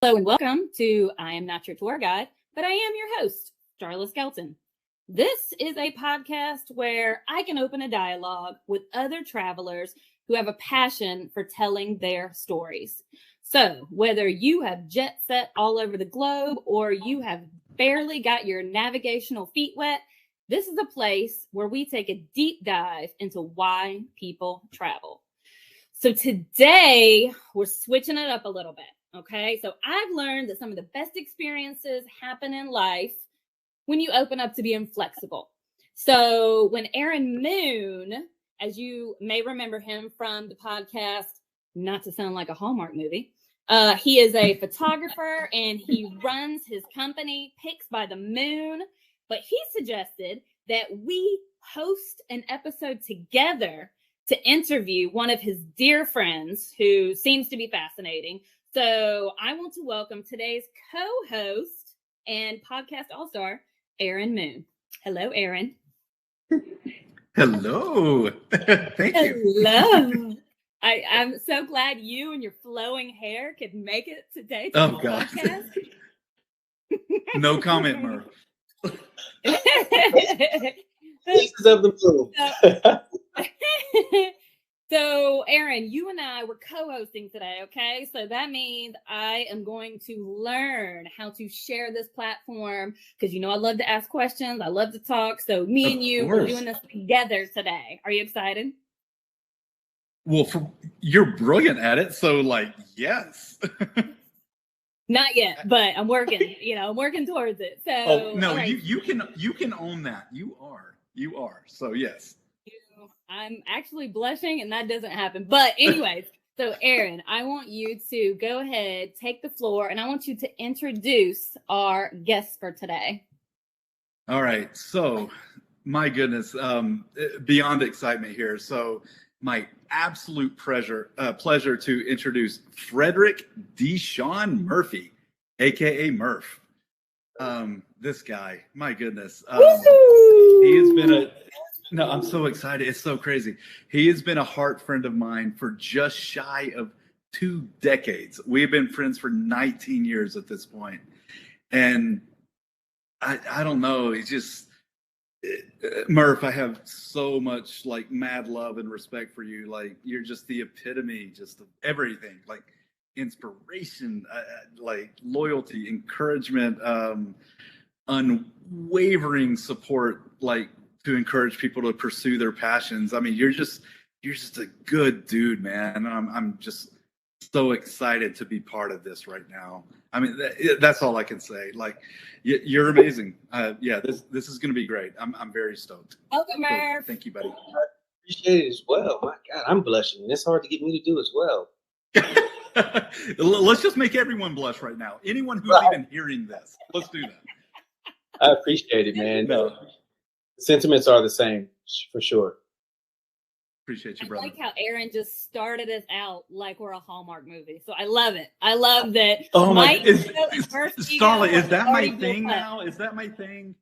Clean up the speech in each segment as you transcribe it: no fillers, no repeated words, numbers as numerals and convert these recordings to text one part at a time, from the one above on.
Hello and welcome to I Am Not Your Tour Guide, but I am your host, Starla Skelton. This is a podcast where I can open a dialogue with other travelers who have a passion for telling their stories. So, whether you have jet set all over the globe or you have barely got your navigational feet wet, this is a place where we take a deep dive into why people travel. So today we're switching it up a little bit. Okay. So I've learned that some of the best experiences happen in life when you open up to being flexible. So when Aaron Moon, as you may remember him from the podcast, not to sound like a Hallmark movie, he is a photographer and he runs his company Pics by the Moon. But he suggested that we host an episode together to interview one of his dear friends who seems to be fascinating. So I want to welcome today's co-host and podcast all-star, Aaron Moon. Hello, Aaron. Hello. Thank you. Hello. I'm so glad you and your flowing hair could make it today to the podcast. No comment, Murph. Pieces of the blue. So, Aaron, you and I were co-hosting today, okay? So that means I am going to learn how to share this platform because, I love to ask questions. I love to talk. So me and you are doing this together today. Are you excited? Well, you're brilliant at it. So, yes. Not yet, but I'm working, I'm working towards it. So no, right. you can own that. You are. So yes. I'm actually blushing and that doesn't happen. But anyways, so Aaron, I want you to go ahead, take the floor, and I want you to introduce our guests for today. All right. So my goodness, beyond excitement here. So my absolute pleasure to introduce Frederick Deshawn Murphy, aka Murph. This guy, my goodness. He has been I'm so excited. It's so crazy. He has been a heart friend of mine for just shy of 2 decades. We've been friends for 19 years at this point. And I don't know. It's just, Murph, I have so much mad love and respect for you. You're just the epitome just of everything, inspiration, loyalty, encouragement, unwavering support, to encourage people to pursue their passions. I mean, you're just a good dude, man. I'm just so excited to be part of this right now. I mean, that's all I can say. You're amazing. This is going to be great. I'm very stoked. Welcome, Murph. Thank you, buddy. I appreciate it as well. My God, I'm blushing. It's hard to get me to do as well. Let's just make everyone blush right now. Anyone who's even hearing this, let's do that. I appreciate it, man. No. The sentiments are the same, for sure. Appreciate you, brother. I like how Aaron just started us out like we're a Hallmark movie. So I love it. I love that. Oh my! Starla, is that my thing now? Is that my thing?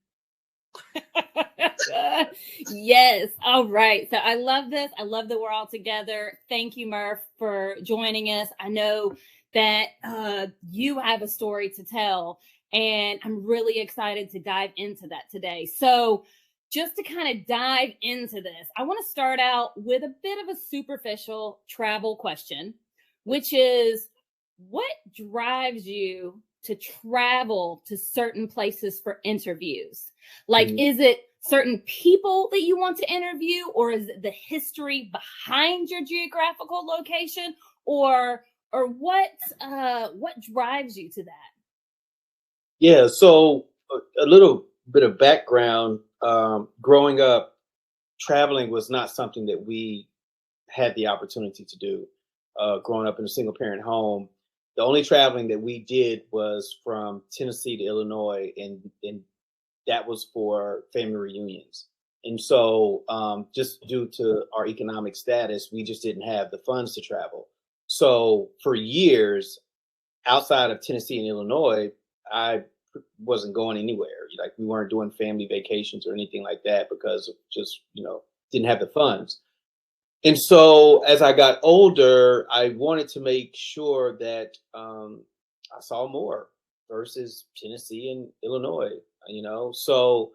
Yes. All right. So I love this. I love that we're all together. Thank you, Murph, for joining us. I know that you have a story to tell, and I'm really excited to dive into that today. So just to kind of dive into this, I want to start out with a bit of a superficial travel question, which is, what drives you to travel to certain places for interviews? Is it certain people that you want to interview, or is it the history behind your geographical location, or what drives you to that? Yeah, so a little bit of background. Growing up, traveling was not something that we had the opportunity to do. Growing up in a single parent home, the only traveling that we did was from Tennessee to Illinois, and that was for family reunions. And so just due to our economic status, we just didn't have the funds to travel. So for years, outside of Tennessee and Illinois, I wasn't going anywhere. We weren't doing family vacations or anything like that because of just, didn't have the funds. And so as I got older, I wanted to make sure that I saw more versus Tennessee and Illinois, So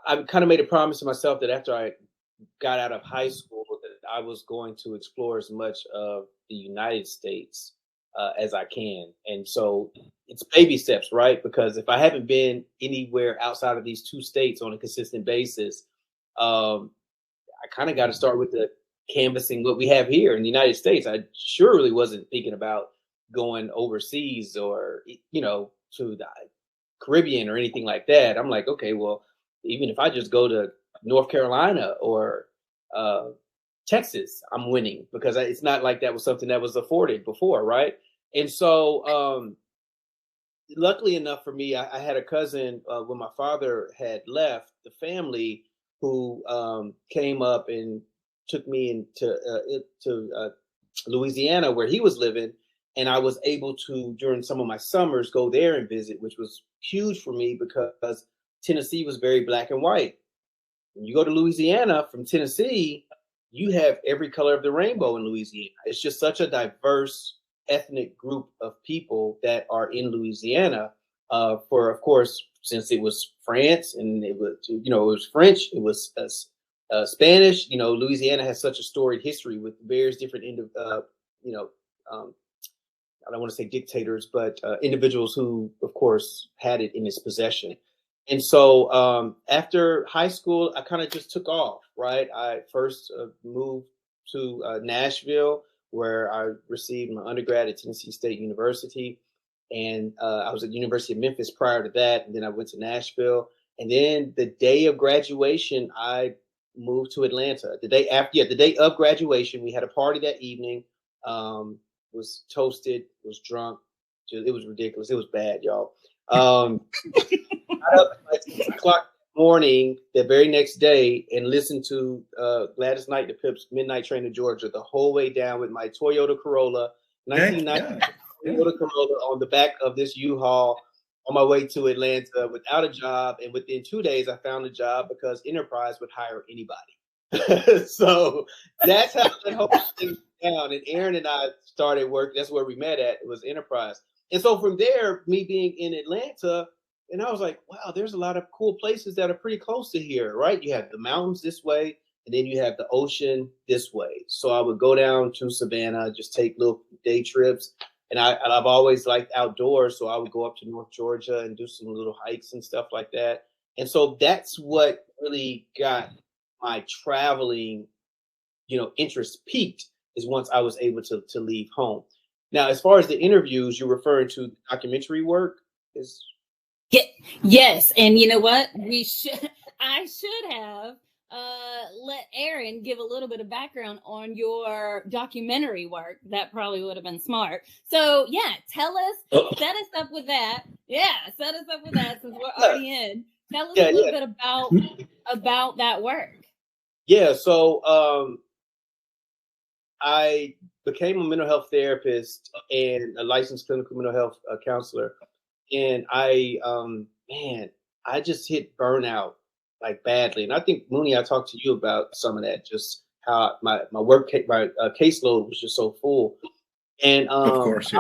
I kind of made a promise to myself that after I got out of high school, that I was going to explore as much of the United States as I can. And so it's baby steps, right? Because if I haven't been anywhere outside of these two states on a consistent basis, I kind of got to start with the canvassing what we have here in the United States. I surely wasn't thinking about going overseas or, to the Caribbean or anything like that. I'm like, okay, well, even if I just go to North Carolina or Texas, I'm winning, because it's not like that was something that was afforded before, right? And so, luckily enough for me, I had a cousin when my father had left the family who came up and took me into Louisiana, where he was living. And I was able to, during some of my summers, go there and visit, which was huge for me because Tennessee was very black and white. When you go to Louisiana from Tennessee, you have every color of the rainbow in Louisiana. It's just such a diverse ethnic group of people that are in Louisiana. For, of course, since it was France and it was French, it was Spanish. Louisiana has such a storied history with various different I don't want to say dictators, but individuals who, of course, had it in its possession. And so after high school, I kind of just took off, right? I first moved to Nashville, where I received my undergrad at Tennessee State University. And I was at the University of Memphis prior to that. And then I went to Nashville. And then the day of graduation, I moved to Atlanta. The day of graduation, we had a party that evening. Was toasted, was drunk. It was ridiculous. It was bad, y'all. Got up at like 6 o'clock in the morning the very next day and listened to Gladys Knight, the Pips' Midnight Train to Georgia the whole way down with my Toyota Corolla, 1990 Toyota Corolla, on the back of this U-Haul on my way to Atlanta without a job. And within 2 days, I found a job because Enterprise would hire anybody. So that's how that whole thing went down. And Aaron and I started work. That's where we met at. It was Enterprise. And so from there, me being in Atlanta, and I was like, wow, there's a lot of cool places that are pretty close to here, right? You have the mountains this way, and then you have the ocean this way. So I would go down to Savannah, just take little day trips. And I've always liked outdoors, so I would go up to North Georgia and do some little hikes and stuff like that. And so that's what really got my traveling, interest peaked, is once I was able to leave home. Now, as far as the interviews, you're referring to documentary work? Yes, and you know what? I should have let Aaron give a little bit of background on your documentary work. That probably would have been smart. So yeah, set us up with that. Yeah, set us up with that since we're already in. Tell us a little bit about that work. Yeah, so I became a mental health therapist and a licensed clinical mental health counselor. And I just hit burnout like badly. And I think, Mooney, I talked to you about some of that, just how my caseload was just so full. And of course,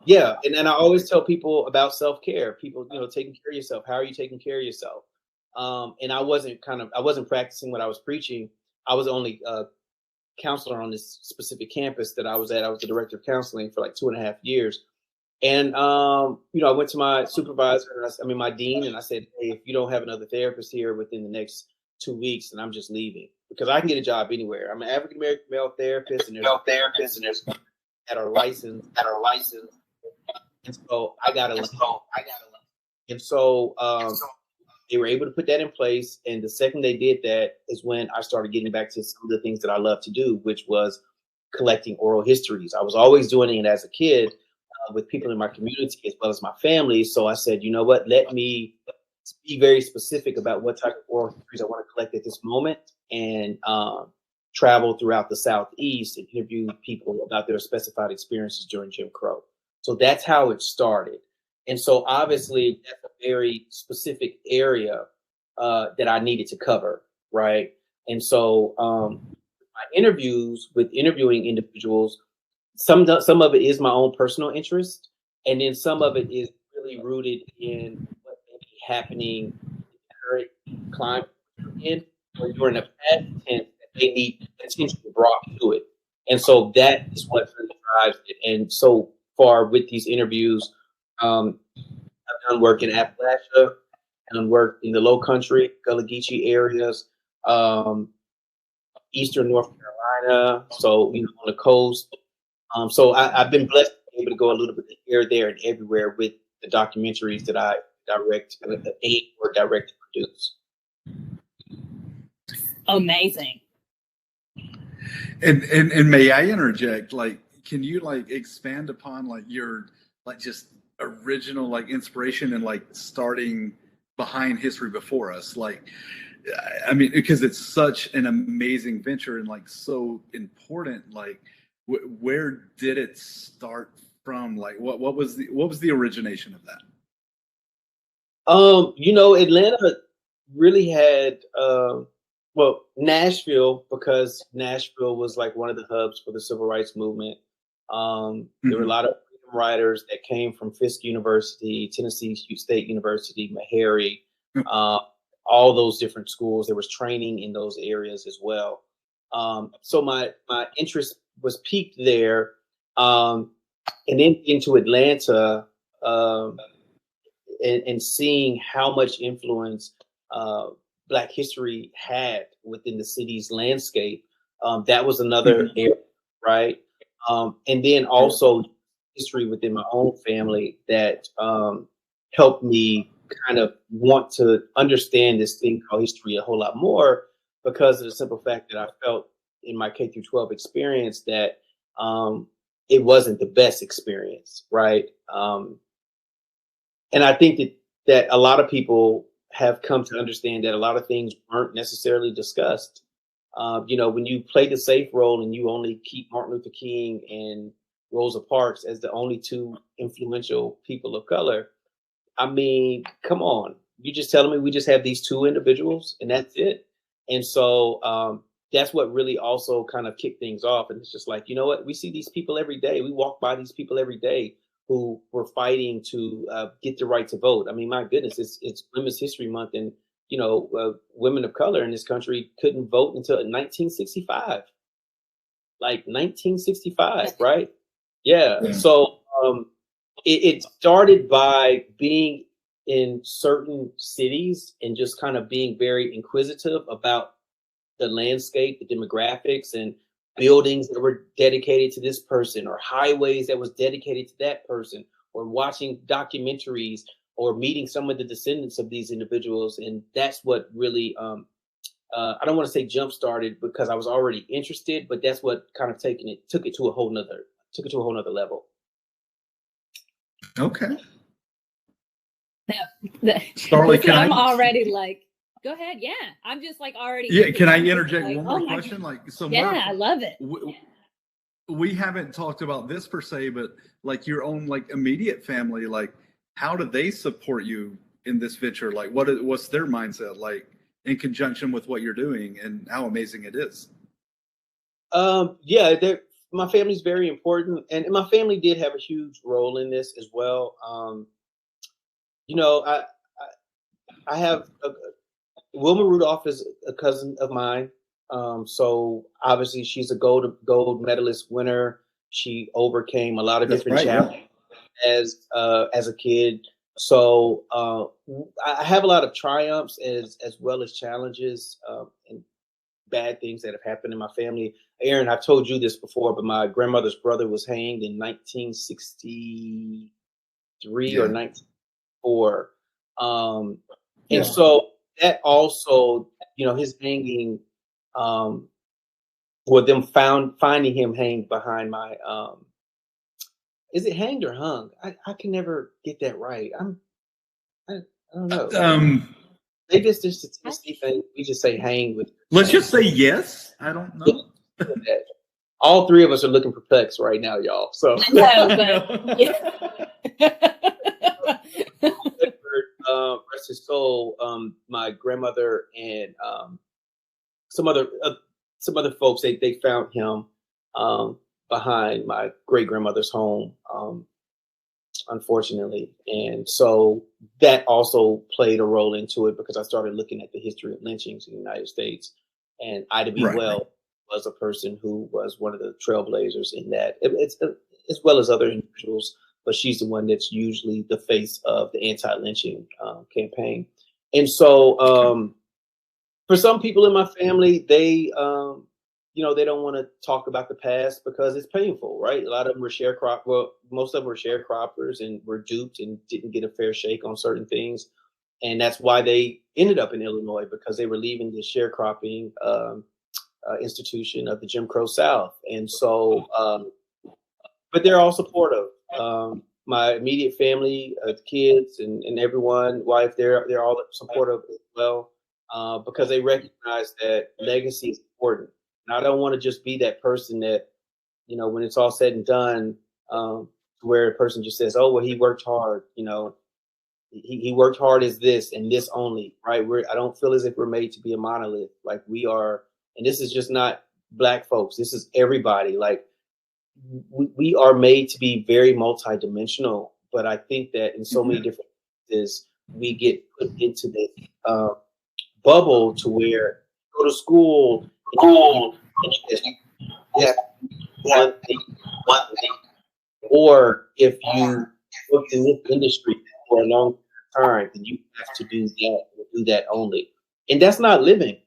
yeah. And then I always tell people about self-care. People, taking care of yourself. How are you taking care of yourself? And I wasn't practicing what I was preaching. I was only counselor on this specific campus that I was at. I was the director of counseling for like 2.5 years. And, I went to my supervisor, my dean, and I said, hey, if you don't have another therapist here within the next 2 weeks, then I'm just leaving, because I can get a job anywhere. I'm an African-American male therapist, and there's that are licensed. And so I got to leave. And so they were able to put that in place. And the second they did that is when I started getting back to some of the things that I love to do, which was collecting oral histories. I was always doing it as a kid with people in my community as well as my family. So I said, you know what, let me be very specific about what type of oral histories I want to collect at this moment, and travel throughout the Southeast and interview people about their specified experiences during Jim Crow. So that's how it started. And so obviously that's a very specific area that I needed to cover, right? And so my interviews with interviewing individuals, some of it is my own personal interest, and then some of it is really rooted in what may be happening in the current climate you're in, or you're in a past tense that they need attention brought to it. And so that is what really drives it. And so far with these interviews, I've done work in Appalachia, I've done work in the Low Country, Gullah Geechee areas, um, Eastern North Carolina, so on the coast. So I've been blessed to be able to go a little bit here, there, and everywhere with the documentaries that I direct or direct produce. Amazing. And may I interject? Like, can you like expand upon like your like just original like inspiration and like starting behind History Before Us? Like, I mean, because it's such an amazing venture and like so important. Like, where did it start from? Like, what was the origination of that? Atlanta really had well, Nashville, because Nashville was like one of the hubs for the civil rights movement. There were a lot of freedom riders that came from Fisk University, Tennessee State University, Meharry, all those different schools. There was training in those areas as well. So my interest was peaked there, and then into Atlanta, and seeing how much influence Black history had within the city's landscape. That was another area, right? And then also history within my own family that helped me kind of want to understand this thing called history a whole lot more, because of the simple fact that I felt in my K through 12 experience that it wasn't the best experience, right? And I think that a lot of people have come to understand that a lot of things weren't necessarily discussed. When you play the safe role and you only keep Martin Luther King and Rosa Parks as the only two influential people of color, I mean, come on. You just telling me we just have these two individuals and that's it? And so that's what really also kind of kicked things off. And it's just like, you know what? We see these people every day. We walk by these people every day who were fighting to get the right to vote. I mean, my goodness, it's Women's History Month, and women of color in this country couldn't vote until 1965. Like 1965, right? Yeah. So it started by being in certain cities and just kind of being very inquisitive about the landscape, the demographics, and buildings that were dedicated to this person, or highways that was dedicated to that person, or watching documentaries or meeting some of the descendants of these individuals. And that's what really, I don't want to say jump started, because I was already interested, but that's what kind of took it to a whole nother level. Okay. Starlee, I'm already like, go ahead. Yeah. I'm just like already. Yeah. Can I interject one more question? Yeah, I love it. We haven't talked about this per se, but like your own like immediate family, like how do they support you in this venture? Like what's their mindset like in conjunction with what you're doing and how amazing it is? My family's very important, and my family did have a huge role in this as well. I have Wilma Rudolph is a cousin of mine. So obviously she's a gold medalist winner. She overcame a lot of different challenges as a kid. So I have a lot of triumphs as well as challenges and bad things that have happened in my family. Aaron, I've told you this before, but my grandmother's brother was hanged in 1963 or 1964. And so that also, his hanging, them finding him hanged behind my, is it hanged or hung? I can never get that right. I don't know. Maybe it's just a statistic thing. We just say hang with. Let's just say yes. I don't know. All three of us are looking perplexed right now, y'all. So rest his soul. My grandmother and some other folks, they found him behind my great grandmother's home unfortunately. And so that also played a role into it because I started looking at the history of lynchings in the United States. And Ida B. Right. Wells was a person who was one of the trailblazers in that, it's as well as other individuals, but she's the one that's usually the face of the anti-lynching campaign. And so for some people in my family, they they don't want to talk about the past because it's painful, right? A lot of them were most of them were sharecroppers and were duped and didn't get a fair shake on certain things. And that's why they ended up in Illinois, because they were leaving the sharecropping institution of the Jim Crow South. And so, but they're all supportive. My immediate family, kids and everyone, wife, they're all supportive as well, because they recognize that legacy is important. And I don't want to just be that person that, when it's all said and done, where a person just says, "Oh, well, he worked hard," he worked hard as this and this only, right? I don't feel as if we're made to be a monolith. Like we are, and this is just not Black folks. This is everybody. Like we are made to be very multidimensional. But I think that in so many different ways, we get put into this bubble to where you go to school, one thing, or if you work in this industry for a long time, then you have to do that only. And that's not living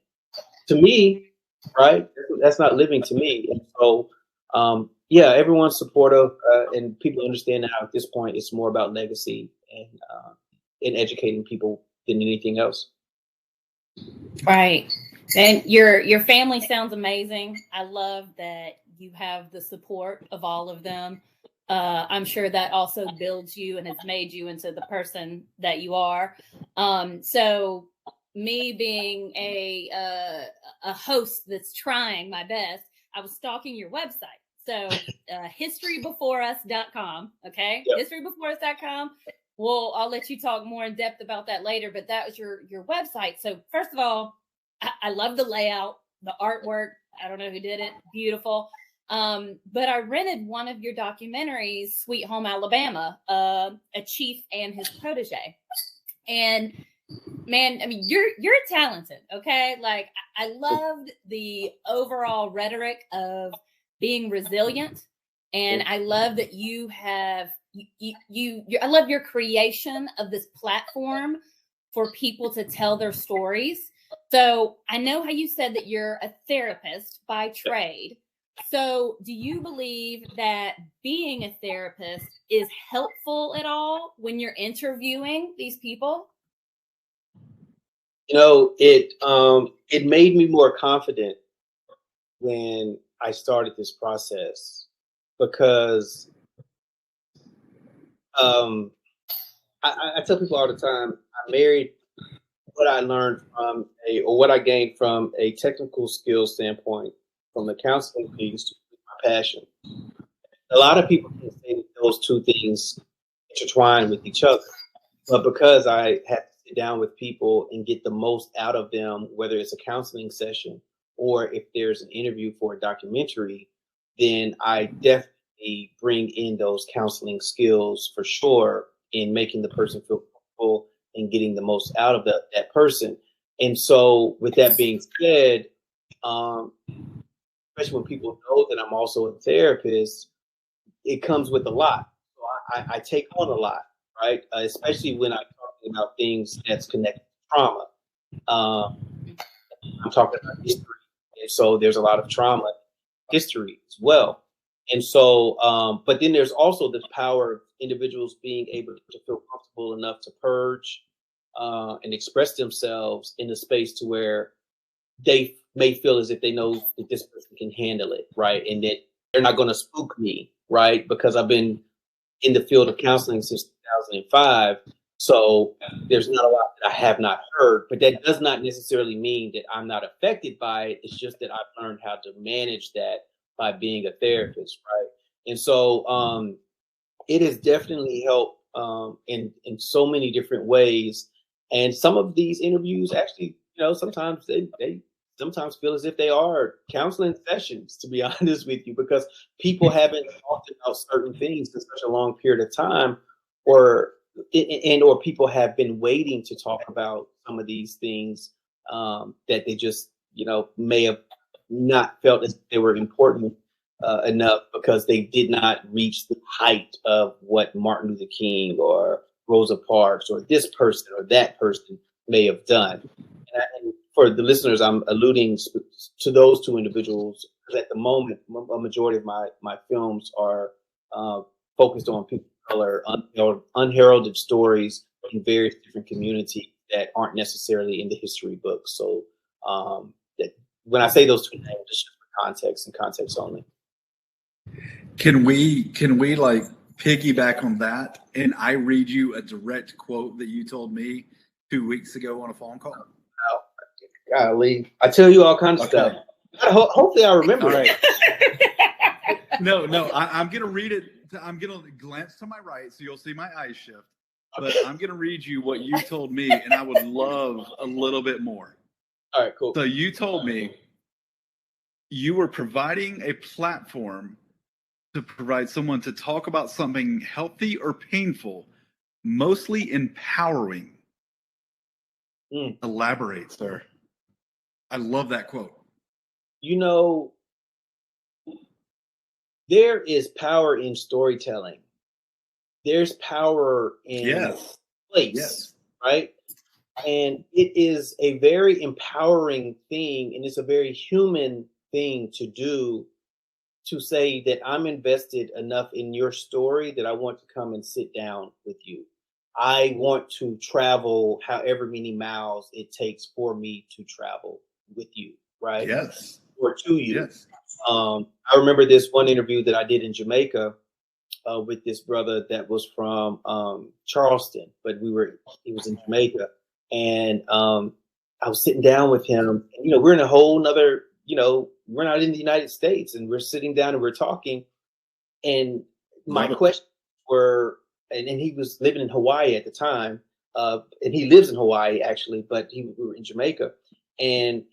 to me, right? That's not living to me. And so, everyone's supportive, and people understand now at this point it's more about legacy and educating people than anything else. Right. And your family sounds amazing. I love that you have the support of all of them. I'm sure that also builds you and has made you into the person that you are. So me being a host that's trying my best, I was stalking your website. So historybeforeus.com. Okay. Yep. Historybeforeus.com. Well, I'll let you talk more in depth about that later, but that was your website. So first of all, I love the layout, the artwork. I don't know who did it. Beautiful. But I rented one of your documentaries, Sweet Home Alabama, a chief and his protege. And man, I mean, you're talented. Okay. Like I loved the overall rhetoric of being resilient. And I love that you have, I love your creation of this platform for people to tell their stories. So I know how you said that you're a therapist by trade. So do you believe that being a therapist is helpful at all when you're interviewing these people? It made me more confident when I started this process, because I tell people all the time, I married what I learned from what I gained from a technical skill standpoint, from the counseling piece to my passion. A lot of people can say that those two things intertwine with each other, but because I have to sit down with people and get the most out of them, whether it's a counseling session or if there's an interview for a documentary, then I definitely bring in those counseling skills for sure in making the person feel comfortable and getting the most out of that person. And so with that being said, especially when people know that I'm also a therapist, it comes with a lot. So I take on a lot, right? Especially when I'm talking about things that's connected to trauma. I'm talking about history. And so there's a lot of trauma history as well. And so, but then there's also the power of individuals being able to feel comfortable enough to purge and express themselves in a space to where they may feel as if they know that this person can handle it, right? And that they're not going to spook me, right? Because I've been in the field of counseling since 2005. So there's not a lot that I have not heard, but that does not necessarily mean that I'm not affected by it. It's just that I've learned how to manage that by being a therapist, right? And so it has definitely helped in so many different ways. And some of these interviews actually, sometimes they sometimes feel as if they are counseling sessions, to be honest with you, because people haven't talked about certain things in such a long period of time, or or people have been waiting to talk about some of these things that they just, may have not felt as they were important enough because they did not reach the height of what Martin Luther King or Rosa Parks or this person or that person may have done. And for the listeners, I'm alluding to those two individuals because at the moment, a majority of my films are focused on people of color, unheralded stories in various different communities that aren't necessarily in the history books. So that when I say those two names, it's just for context and context only. Can we like piggyback on that and I read you a direct quote that you told me 2 weeks ago on a phone call? Oh, golly, I tell you all kinds of stuff. Hopefully I remember. All right. No, I'm gonna read it. I'm gonna glance to my right so you'll see my eyes shift. But I'm gonna read you what you told me, and I would love a little bit more. All right, cool. So you told me you were providing a platform to provide someone to talk about something healthy or painful, mostly empowering. Elaborate, sir. I love that quote. There is power in storytelling. There's power in place, right? And it is a very empowering thing, and it's a very human thing to do, to say that I'm invested enough in your story that I want to come and sit down with you. I want to travel however many miles it takes for me to travel with you, right? Yes. Or to you. Yes. I remember this one interview that I did in Jamaica with this brother that was from Charleston, but he was in Jamaica, and I was sitting down with him. And, we're in a whole nother, we're not in the United States, and we're sitting down and we're talking. And my questions were, and he was living in Hawaii at the time, and he lives in Hawaii actually, but we were in Jamaica, and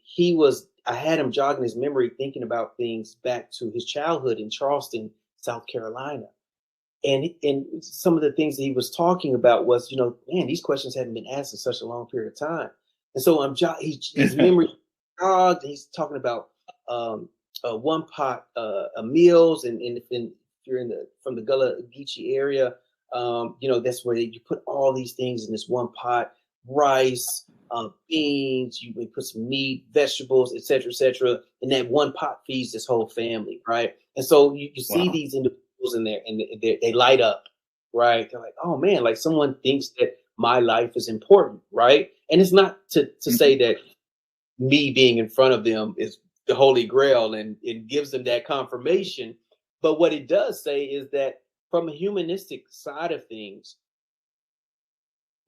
I had him jogging his memory, thinking about things back to his childhood in Charleston, South Carolina. And some of the things that he was talking about was, man, these questions haven't been asked in such a long period of time. And so his memory jogged. He's talking about one pot meals, and if you're from the Gullah Geechee area, that's where you put all these things in this one pot: rice, beans, you may put some meat, vegetables, et cetera, and that one pot feeds this whole family, right? And so you see these individuals in there, and they light up, right? They're like, oh man, like someone thinks that my life is important, right? And it's not to say that me being in front of them is the holy grail and it gives them that confirmation. But what it does say is that from a humanistic side of things,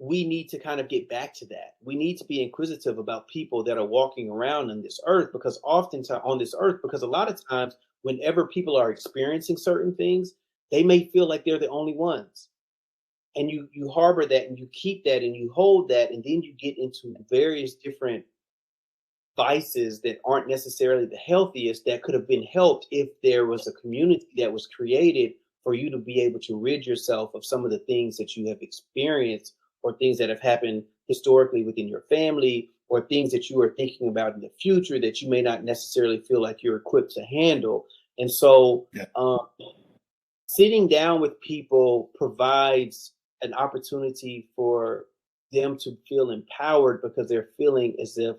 we need to kind of get back to that. We need to be inquisitive about people that are walking around on this earth, because a lot of times whenever people are experiencing certain things, they may feel like they're the only ones. And you harbor that and you keep that and you hold that, and then you get into various different vices that aren't necessarily the healthiest, that could have been helped if there was a community that was created for you to be able to rid yourself of some of the things that you have experienced, or things that have happened historically within your family, or things that you are thinking about in the future that you may not necessarily feel like you're equipped to handle. And so sitting down with people provides an opportunity for them to feel empowered, because they're feeling as if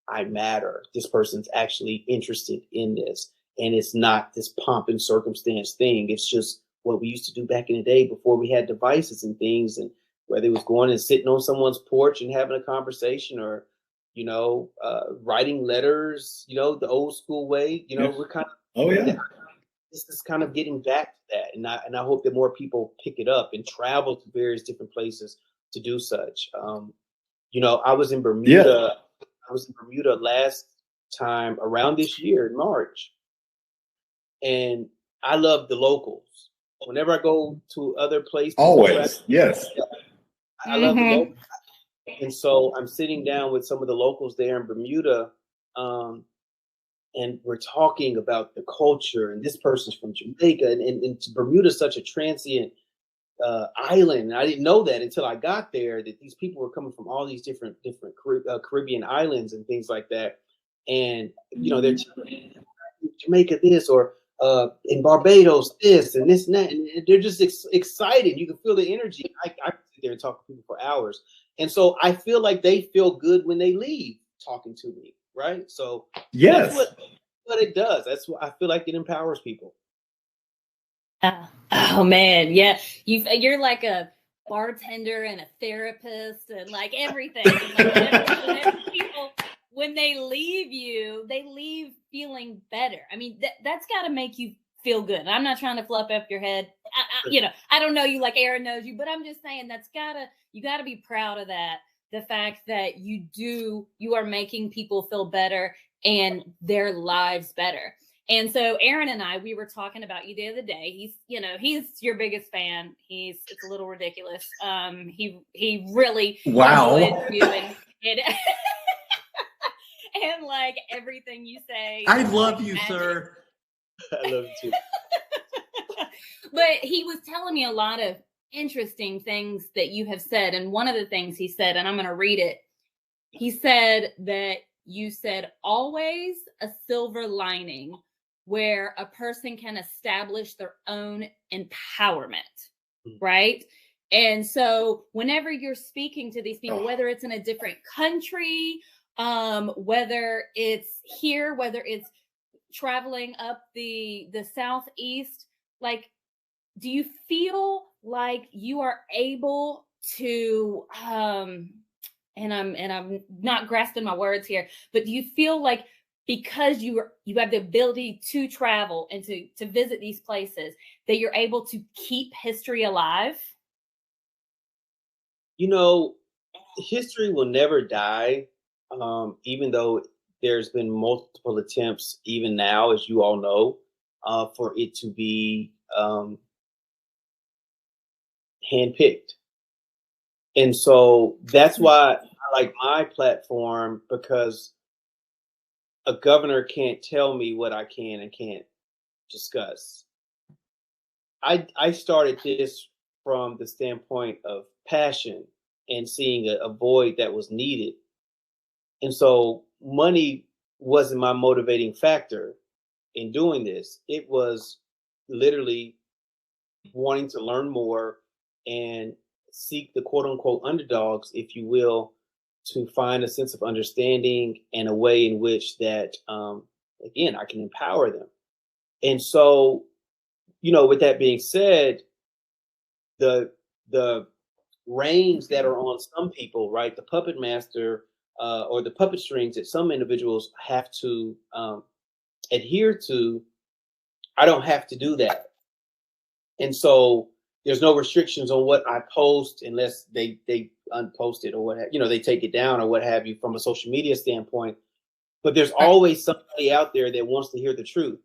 I matter. This person's actually interested in this. And it's not this pomp and circumstance thing. It's just what we used to do back in the day before we had devices and things, and whether it was going and sitting on someone's porch and having a conversation, or, writing letters, the old school way, we're kind of, this is kind of getting back to that. And I hope that more people pick it up and travel to various different places to do such. I was in Bermuda. I was in Bermuda last time around this year in March, and I love the locals. Whenever I go to other places, always, yes, I love the locals. And so I'm sitting down with some of the locals there in Bermuda, and we're talking about the culture. And this person's from Jamaica, and Bermuda is such a transient island. And I didn't know that until I got there, that these people were coming from all these different Caribbean islands and things like that. And they're telling me, Jamaica this, or in Barbados this and this and that, and they're just excited. You can feel the energy. I can sit there and talk to people for hours, and so I feel like they feel good when they leave talking to me, right? So yes, that's what it does. That's what I feel like it empowers people. Oh man, yeah. You're like a bartender and a therapist and like everything. Whenever people, when they leave you, they leave feeling better. I mean, that's got to make you feel good. And I'm not trying to fluff up your head. I don't know you like Aaron knows you, but I'm just saying you gotta be proud of that. The fact that you are making people feel better and their lives better. And so Aaron and we were talking about you the other day. He's your biggest fan. It's a little ridiculous. He really enjoys you and and like everything you say. I love you, sir. I love you too. But he was telling me a lot of interesting things that you have said. And one of the things he said, and I'm going to read it. He said that you said always a silver lining where a person can establish their own empowerment, right? And so whenever you're speaking to these people, whether it's in a different country, whether it's here, whether it's traveling up the Southeast, like, do you feel like you are able to, and I'm not grasping my words here, but do you feel like because you have the ability to travel and to visit these places that you're able to keep history alive? History will never die, even though there's been multiple attempts, even now, as you all know, for it to be handpicked. And so that's why I like my platform, because a governor can't tell me what I can and can't discuss. I started this from the standpoint of passion and seeing a void that was needed. And so money wasn't my motivating factor in doing this. It was literally wanting to learn more and seek the quote unquote underdogs, if you will, to find a sense of understanding and a way in which that, again, I can empower them. And so, with that being said, the reins that are on some people, right, the puppet master or the puppet strings that some individuals have to adhere to, I don't have to do that. And so there's no restrictions on what I post unless they unpost it or what they take it down or what have you from a social media standpoint. But there's always somebody out there that wants to hear the truth.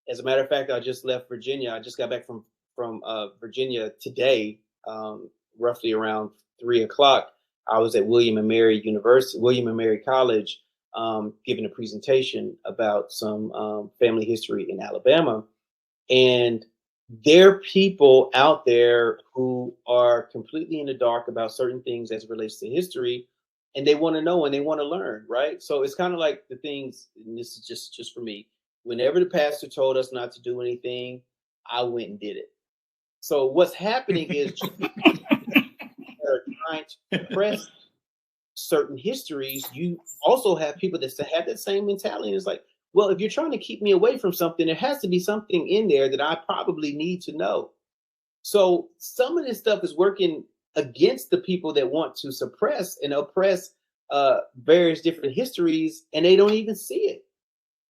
As a matter of fact, I just left Virginia. I just got back from Virginia today, roughly around 3:00. I was at William and Mary College, giving a presentation about some family history in Alabama. And there are people out there who are completely in the dark about certain things as it relates to history, and they want to know and they want to learn, right? So it's kind of like the things, and this is just for me. Whenever the pastor told us not to do anything, I went and did it. So what's happening is are trying to suppress certain histories. You also have people that have that same mentality. And it's like, well, if you're trying to keep me away from something, there has to be something in there that I probably need to know. So some of this stuff is working against the people that want to suppress and oppress various different histories, and they don't even see it.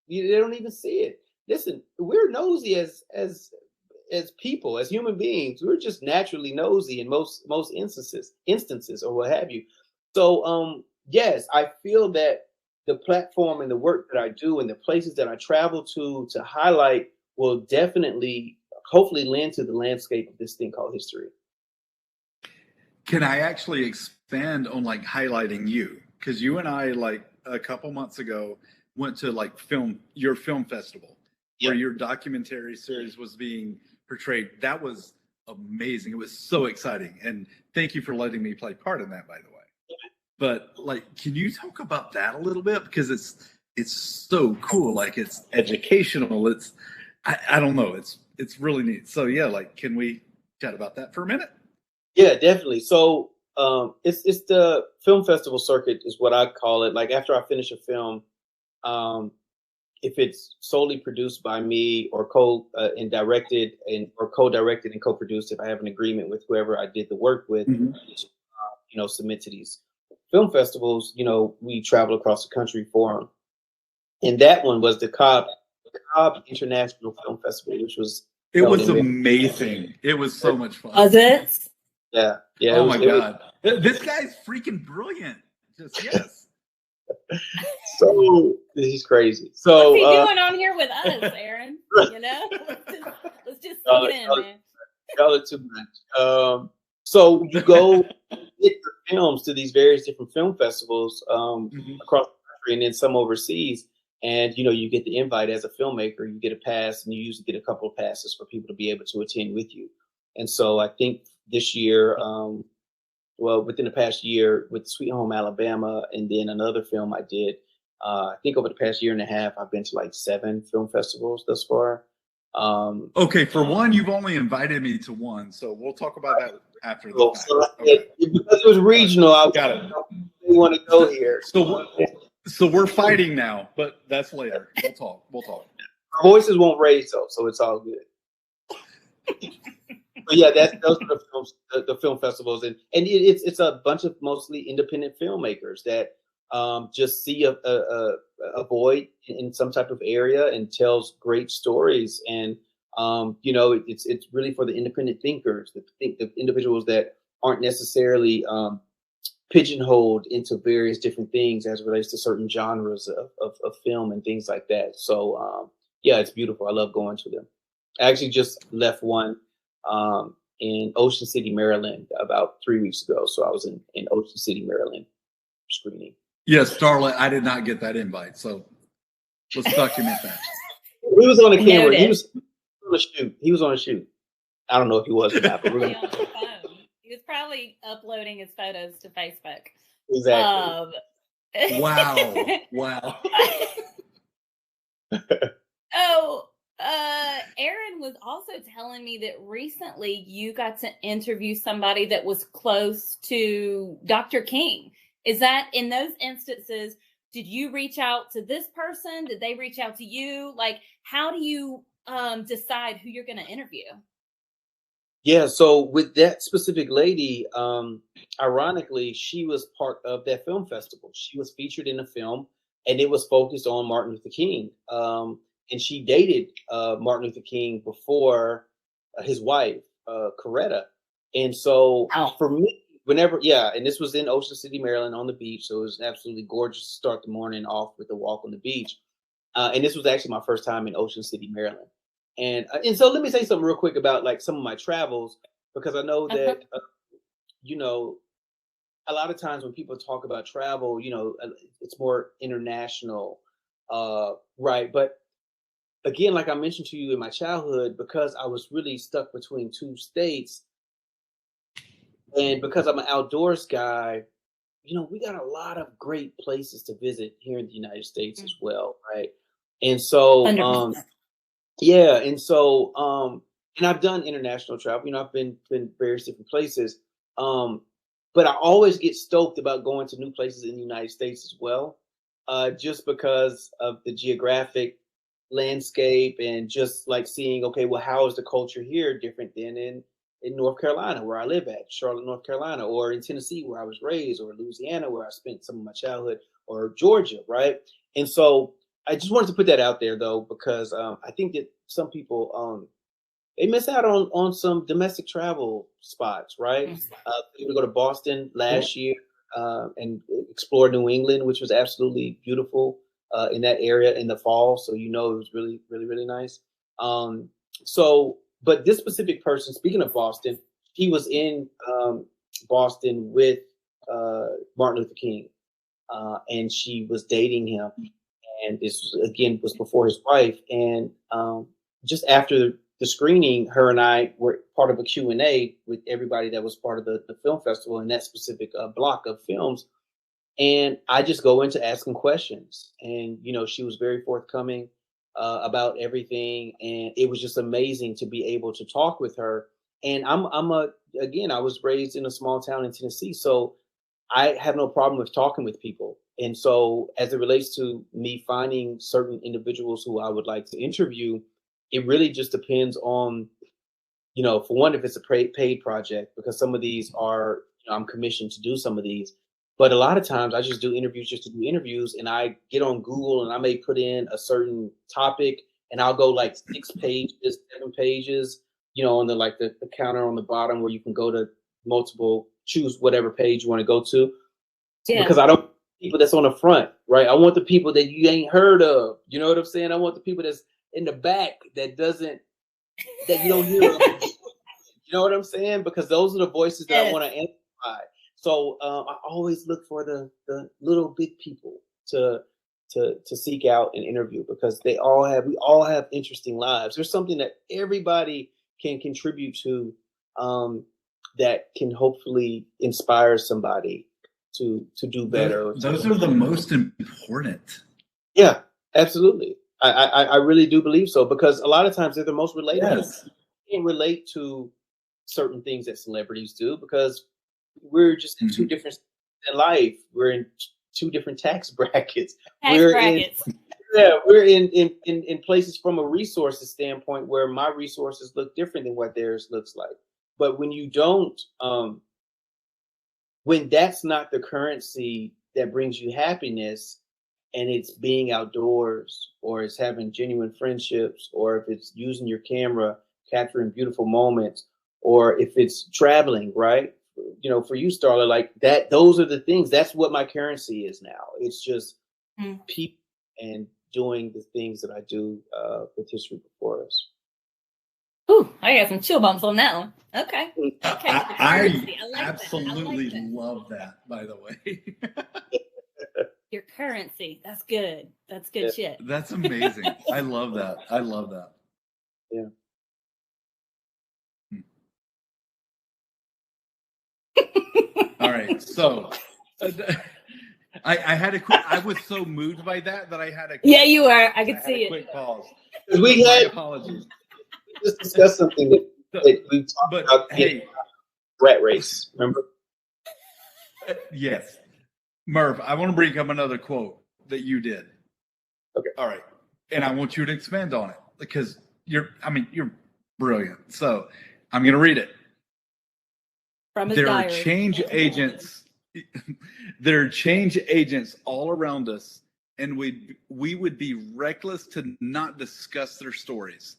They don't even see it. Listen, we're nosy as people, as human beings. We're just naturally nosy in most instances or what have you. So yes, I feel that the platform and the work that I do and the places that I travel to highlight will definitely, hopefully, lend to the landscape of this thing called history. Can I actually expand on like highlighting you? Because you and I, like a couple months ago, went to like your film festival where your documentary series was being portrayed. That was amazing. It was so exciting. And thank you for letting me play part in that, by the way. But like, can you talk about that a little bit? Because it's so cool. Like, it's educational. I don't know. It's really neat. So yeah, like, can we chat about that for a minute? Yeah, definitely. So it's the film festival circuit is what I call it. Like, after I finish a film, if it's solely produced by me or and directed or co-directed and co-produced, if I have an agreement with whoever I did the work with, submit to these film festivals. We travel across the country for them, and that one was the Cobb International Film Festival, which was amazing. It was so much fun. Was it? Yeah. Oh my God, this guy's freaking brilliant. Just yes. So he's crazy. So what's he doing on here with us, Aaron? Let's just see it in, man. Y'all are too much. So you go get your films to these various different film festivals across the country, and then some overseas. And you get the invite as a filmmaker. You get a pass, and you usually get a couple of passes for people to be able to attend with you. And so I think this year, within the past year, with Sweet Home Alabama, and then another film I did, I think over the past year and a half, I've been to like 7 film festivals thus far. Okay, for one, you've only invited me to one, so we'll talk about that after the fact. So because it was regional, I got it. We want to go here. So we're fighting now, but that's later. We'll talk. Our voices won't raise though, so it's all good. But yeah, those are the film festivals, and it's a bunch of mostly independent filmmakers that just see a void in some type of area and tells great stories. And it's really for the independent thinkers, the individuals that aren't necessarily pigeonholed into various different things as it relates to certain genres of film and things like that. So yeah, it's beautiful. I love going to them. I actually just left one in Ocean City, Maryland, about 3 weeks ago. So I was in Ocean City, Maryland, screening. Yes, Starlet, I did not get that invite, so let's document that. He was on the camera. He was on a shoot. He was on a shoot. I don't know if he was or not, but on his phone. He was probably uploading his photos to Facebook. Exactly. Wow. Aaron was also telling me that recently you got to interview somebody that was close to Dr. King. Is that, in those instances, did you reach out to this person? Did they reach out to you? Like, how do you decide who you're going to interview? Yeah, so with that specific lady, ironically, she was part of that film festival. She was featured in a film, and it was focused on Martin Luther King. And she dated Martin Luther King before his wife, Coretta. And so for me, and this was in Ocean City, Maryland, on the beach. So it was absolutely gorgeous to start the morning off with a walk on the beach. And this was actually my first time in Ocean City, Maryland. And so let me say something real quick about like some of my travels, because I know that, a lot of times when people talk about travel, it's more international, right? But again, like I mentioned to you in my childhood, because I was really stuck between 2 states, and because I'm an outdoors guy, we got a lot of great places to visit here in the United States as well, right? And so, 100%. yeah, and so, and I've done international travel. I've been various different places, but I always get stoked about going to new places in the United States as well, just because of the geographic landscape and just like seeing, okay, well, how is the culture here different than in North Carolina, where I live at, Charlotte, North Carolina, or in Tennessee, where I was raised, or Louisiana, where I spent some of my childhood, or Georgia, right? And so I just wanted to put that out there, though, because I think that some people they miss out on some domestic travel spots, right? We go to Boston last year and explore New England, which was absolutely beautiful in that area in the fall. So it was really, really, really nice. But this specific person, speaking of Boston, he was in Boston with Martin Luther King, and she was dating him. And this again was before his wife. And just after the screening, her and I were part of a Q&A with everybody that was part of the film festival in that specific block of films. And I just go into asking questions. And, you know, she was very forthcoming about everything. And it was just amazing to be able to talk with her. And again, I was raised in a small town in Tennessee. So I have no problem with talking with people. And so as it relates to me finding certain individuals who I would like to interview, it really just depends on, you know, for one, if it's a paid project, because some of these are, you know, I'm commissioned to do some of these. But a lot of times I just do interviews just to do interviews, and I get on Google and I may put in a certain topic and I'll go like 6 pages, 7 pages, you know, on the counter on the bottom where you can go to choose whatever page you want to go to. Yeah. Because I don't want people that's on the front, right? I want the people that you ain't heard of. You know what I'm saying? I want the people that's in the back that you don't hear of. You know what I'm saying? Because those are the voices that I want to amplify. So I always look for the little big people to seek out and interview, because we all have interesting lives. There's something that everybody can contribute to that can hopefully inspire somebody to do better. Those are the most important. Yeah, absolutely. I really do believe so, because a lot of times they're the most relatable. Yes. You can relate to certain things that celebrities do because we're just in 2 different in life. We're in 2 different tax brackets. We're in places from a resources standpoint where my resources look different than what theirs looks like. But when you don't, when that's not the currency that brings you happiness, and it's being outdoors, or it's having genuine friendships, or if it's using your camera, capturing beautiful moments, or if it's traveling, right? You know, for you, Starla, like that, those are the things. That's what my currency is now. It's just people and doing the things that I do with History Before Us. Ooh, I got some chill bumps on that one. Okay. I absolutely love that, by the way. Your currency. That's good. That's good shit. That's amazing. I love that. Yeah. All right. So I was so moved by that I had a Yeah, you were. I could see it. Quick pause. We had apologies. Just discuss something that we talked about. Hey, rat race. Remember? Yes. Merv, I want to bring up another quote that you did. Okay. All right. And I want you to expand on it because you're brilliant. So I'm going to read it. From his there diary. Are change agents. There are change agents all around us, and we would be reckless to not discuss their stories,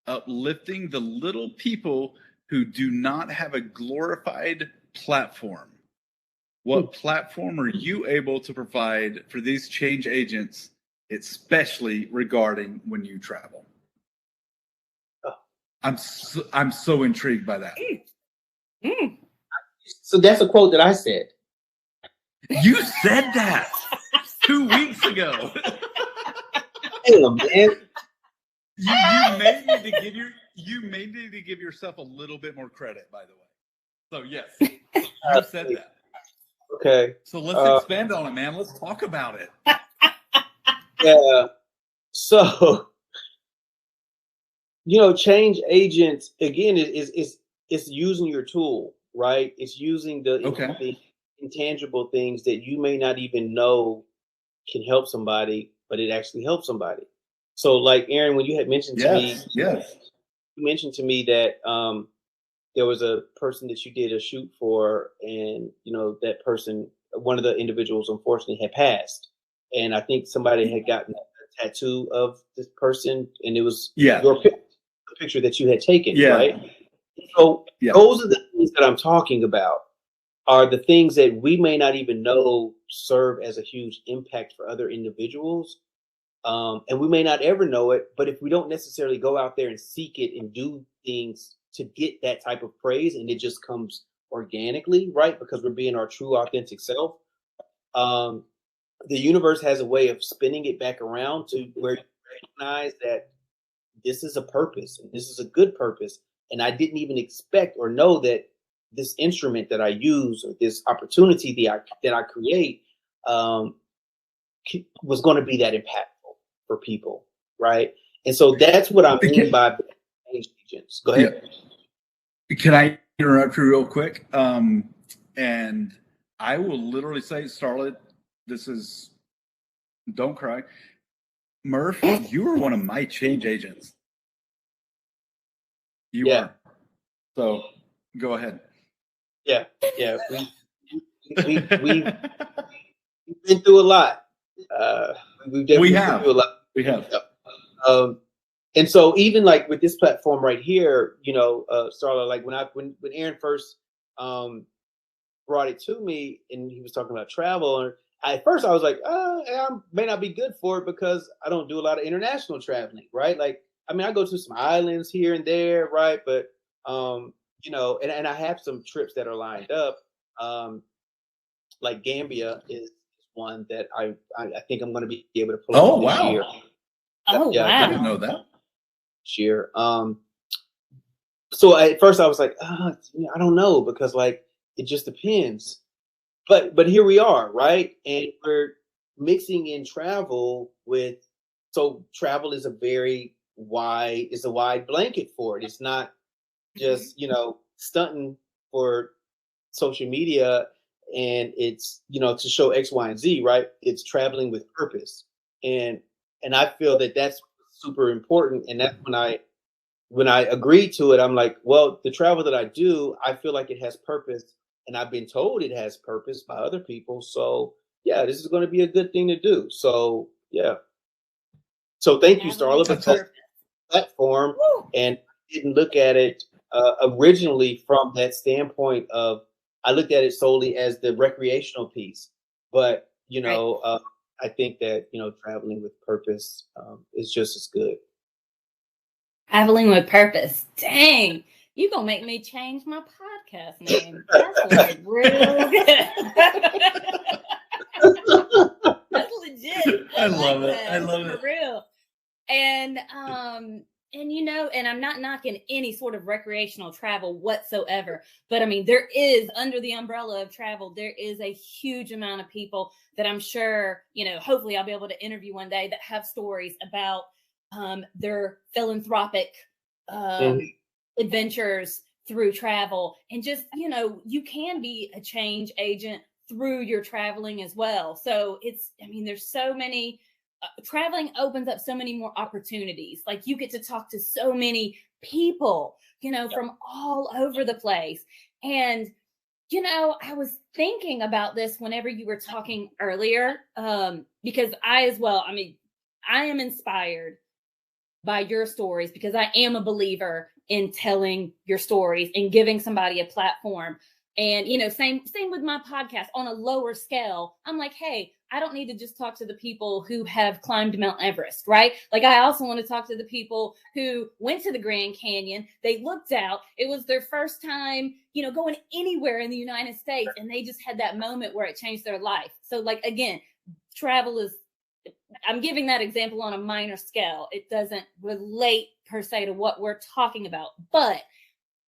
uplifting the little people who do not have a glorified platform. What platform are you able to provide for these change agents, especially regarding when you travel? I'm so intrigued by that. So that's a quote that I said. You said that 2 weeks ago. Damn, man. You may need to give yourself a little bit more credit, by the way. So yes, you said that. Okay. So let's expand on it, man. Let's talk about it. Yeah. So, you know, change agents again is using your tool, right? It's using the intangible things that you may not even know can help somebody, but it actually helps somebody. So, like Aaron, when you had mentioned to me, you mentioned to me that there was a person that you did a shoot for, and you know that person, one of the individuals, unfortunately, had passed, and I think somebody had gotten a tattoo of this person, and it was your picture that you had taken, right? So those are the things that I'm talking about. Are the things that we may not even know serve as a huge impact for other individuals. And we may not ever know it, but if we don't necessarily go out there and seek it and do things to get that type of praise, and it just comes organically, right? Because we're being our true, authentic self. The universe has a way of spinning it back around to where you recognize that this is a purpose, and this is a good purpose. And I didn't even expect or know that this instrument that I use, or this opportunity that I create, was going to be that impactful for people, right? And so that's what I mean by change agents. Go ahead. Yeah. Can I interrupt you real quick? And I will literally say, Starlet, don't cry. Murph, you are one of my change agents. You are. So go ahead. Yeah. We've been through a lot. We have. Through a lot. We have. And so even like with this platform right here, Starla, like when Aaron first brought it to me and he was talking about travel, and at first I was like, I may not be good for it because I don't do a lot of international traveling, right? Like, I mean, I go to some islands here and there, right? But and I have some trips that are lined up. Like Gambia is one that I think I'm going to be able to pull off this year. Oh, wow. I didn't know that. This year. So at first I was like, I don't know, because like, it just depends. But here we are, right? And we're mixing in travel so travel is a wide blanket for it. It's not just, stunting for social media and it's, to show X, Y, and Z, right? It's traveling with purpose. And I feel that that's super important. And that's when I agreed to it, I'm like, well, the travel that I do, I feel like it has purpose. And I've been told it has purpose by other people. So yeah, this is going to be a good thing to do. So yeah. So thank you, Starla, for that platform. And I didn't look at it originally from that standpoint of, I looked at it solely as the recreational piece. But, I think that, traveling with purpose is just as good. Traveling with purpose. Dang. You gonna make me change my podcast name. That's like real good. That's legit. I love it. For real. And and I'm not knocking any sort of recreational travel whatsoever, but I mean, there is, under the umbrella of travel, there is a huge amount of people that I'm sure, hopefully I'll be able to interview one day that have stories about their philanthropic adventures through travel. And just, you can be a change agent through your traveling as well. So there's so many, traveling opens up so many more opportunities. Like, you get to talk to so many people, from all over the place. And, I was thinking about this whenever you were talking earlier, because I am inspired by your stories, because I am a believer in telling your stories and giving somebody a platform. And, same with my podcast on a lower scale. I'm like, hey, I don't need to just talk to the people who have climbed Mount Everest, right? Like, I also want to talk to the people who went to the Grand Canyon. They looked out. It was their first time, going anywhere in the United States. And they just had that moment where it changed their life. So, like, again, travel is, I'm giving that example on a minor scale. It doesn't relate per se to what we're talking about. But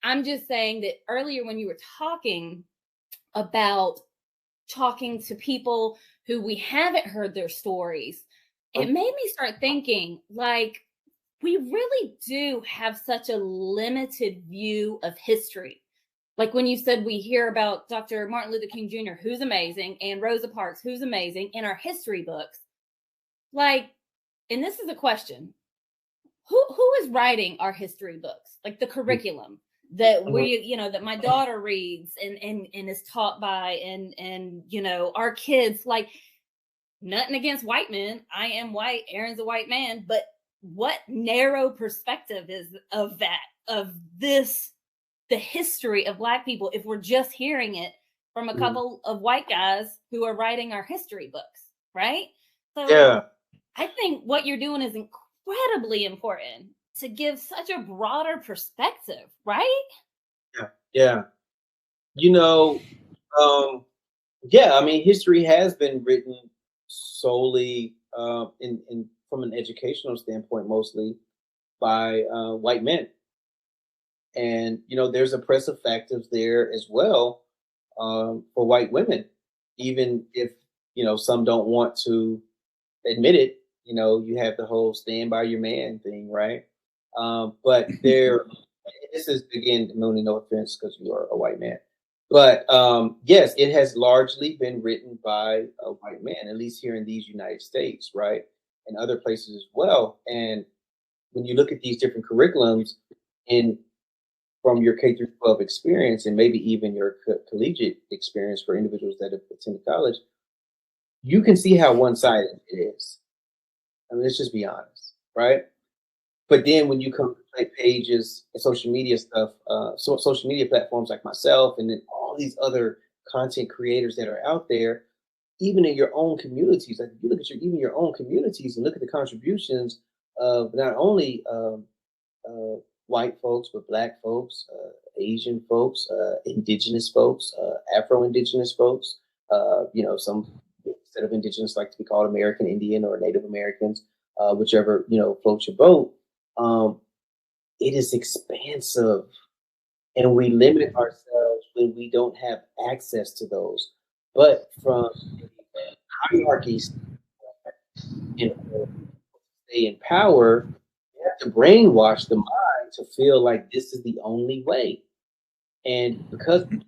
I'm just saying that earlier when you were talking about talking to people who we haven't heard their stories, it made me start thinking, like, we really do have such a limited view of history. Like when you said we hear about Dr. Martin Luther King Jr., who's amazing, and Rosa Parks, who's amazing, in our history books. Like, and this is a question, who is writing our history books? Like the curriculum that we, that my daughter reads and is taught by, and our kids, like, nothing against white men. I am white. Aaron's a white man. But what narrow perspective is of this, the history of Black people, if we're just hearing it from a couple of white guys who are writing our history books, right? So yeah. I think what you're doing is incredibly important to give such a broader perspective, right? Yeah. History has been written solely in from an educational standpoint, mostly. by white men. And, there's oppressive factors there as well for white women, even if, some don't want to admit it. You have the whole stand by your man thing, right? But there, this is, again, Mooney, no offense because you are a white man. But yes, it has largely been written by a white man, at least here in these United States, right? And other places as well. And when you look at these different curriculums in from your K through 12 experience and maybe even your collegiate experience for individuals that have attended college, you can see how one-sided it is. I mean, let's just be honest, right? But then when you come to pages and social media stuff, social media platforms like myself, and then all these other content creators that are out there, even in your own communities, like if you look at even your own communities and look at the contributions of not only white folks, but Black folks, Asian folks, indigenous folks, Afro-Indigenous folks, some instead of indigenous like to be called American Indian or Native Americans, whichever, floats your boat. It is expansive, and we limit ourselves when we don't have access to those. But from hierarchies and stay in power, you have to brainwash the mind to feel like this is the only way. And because in the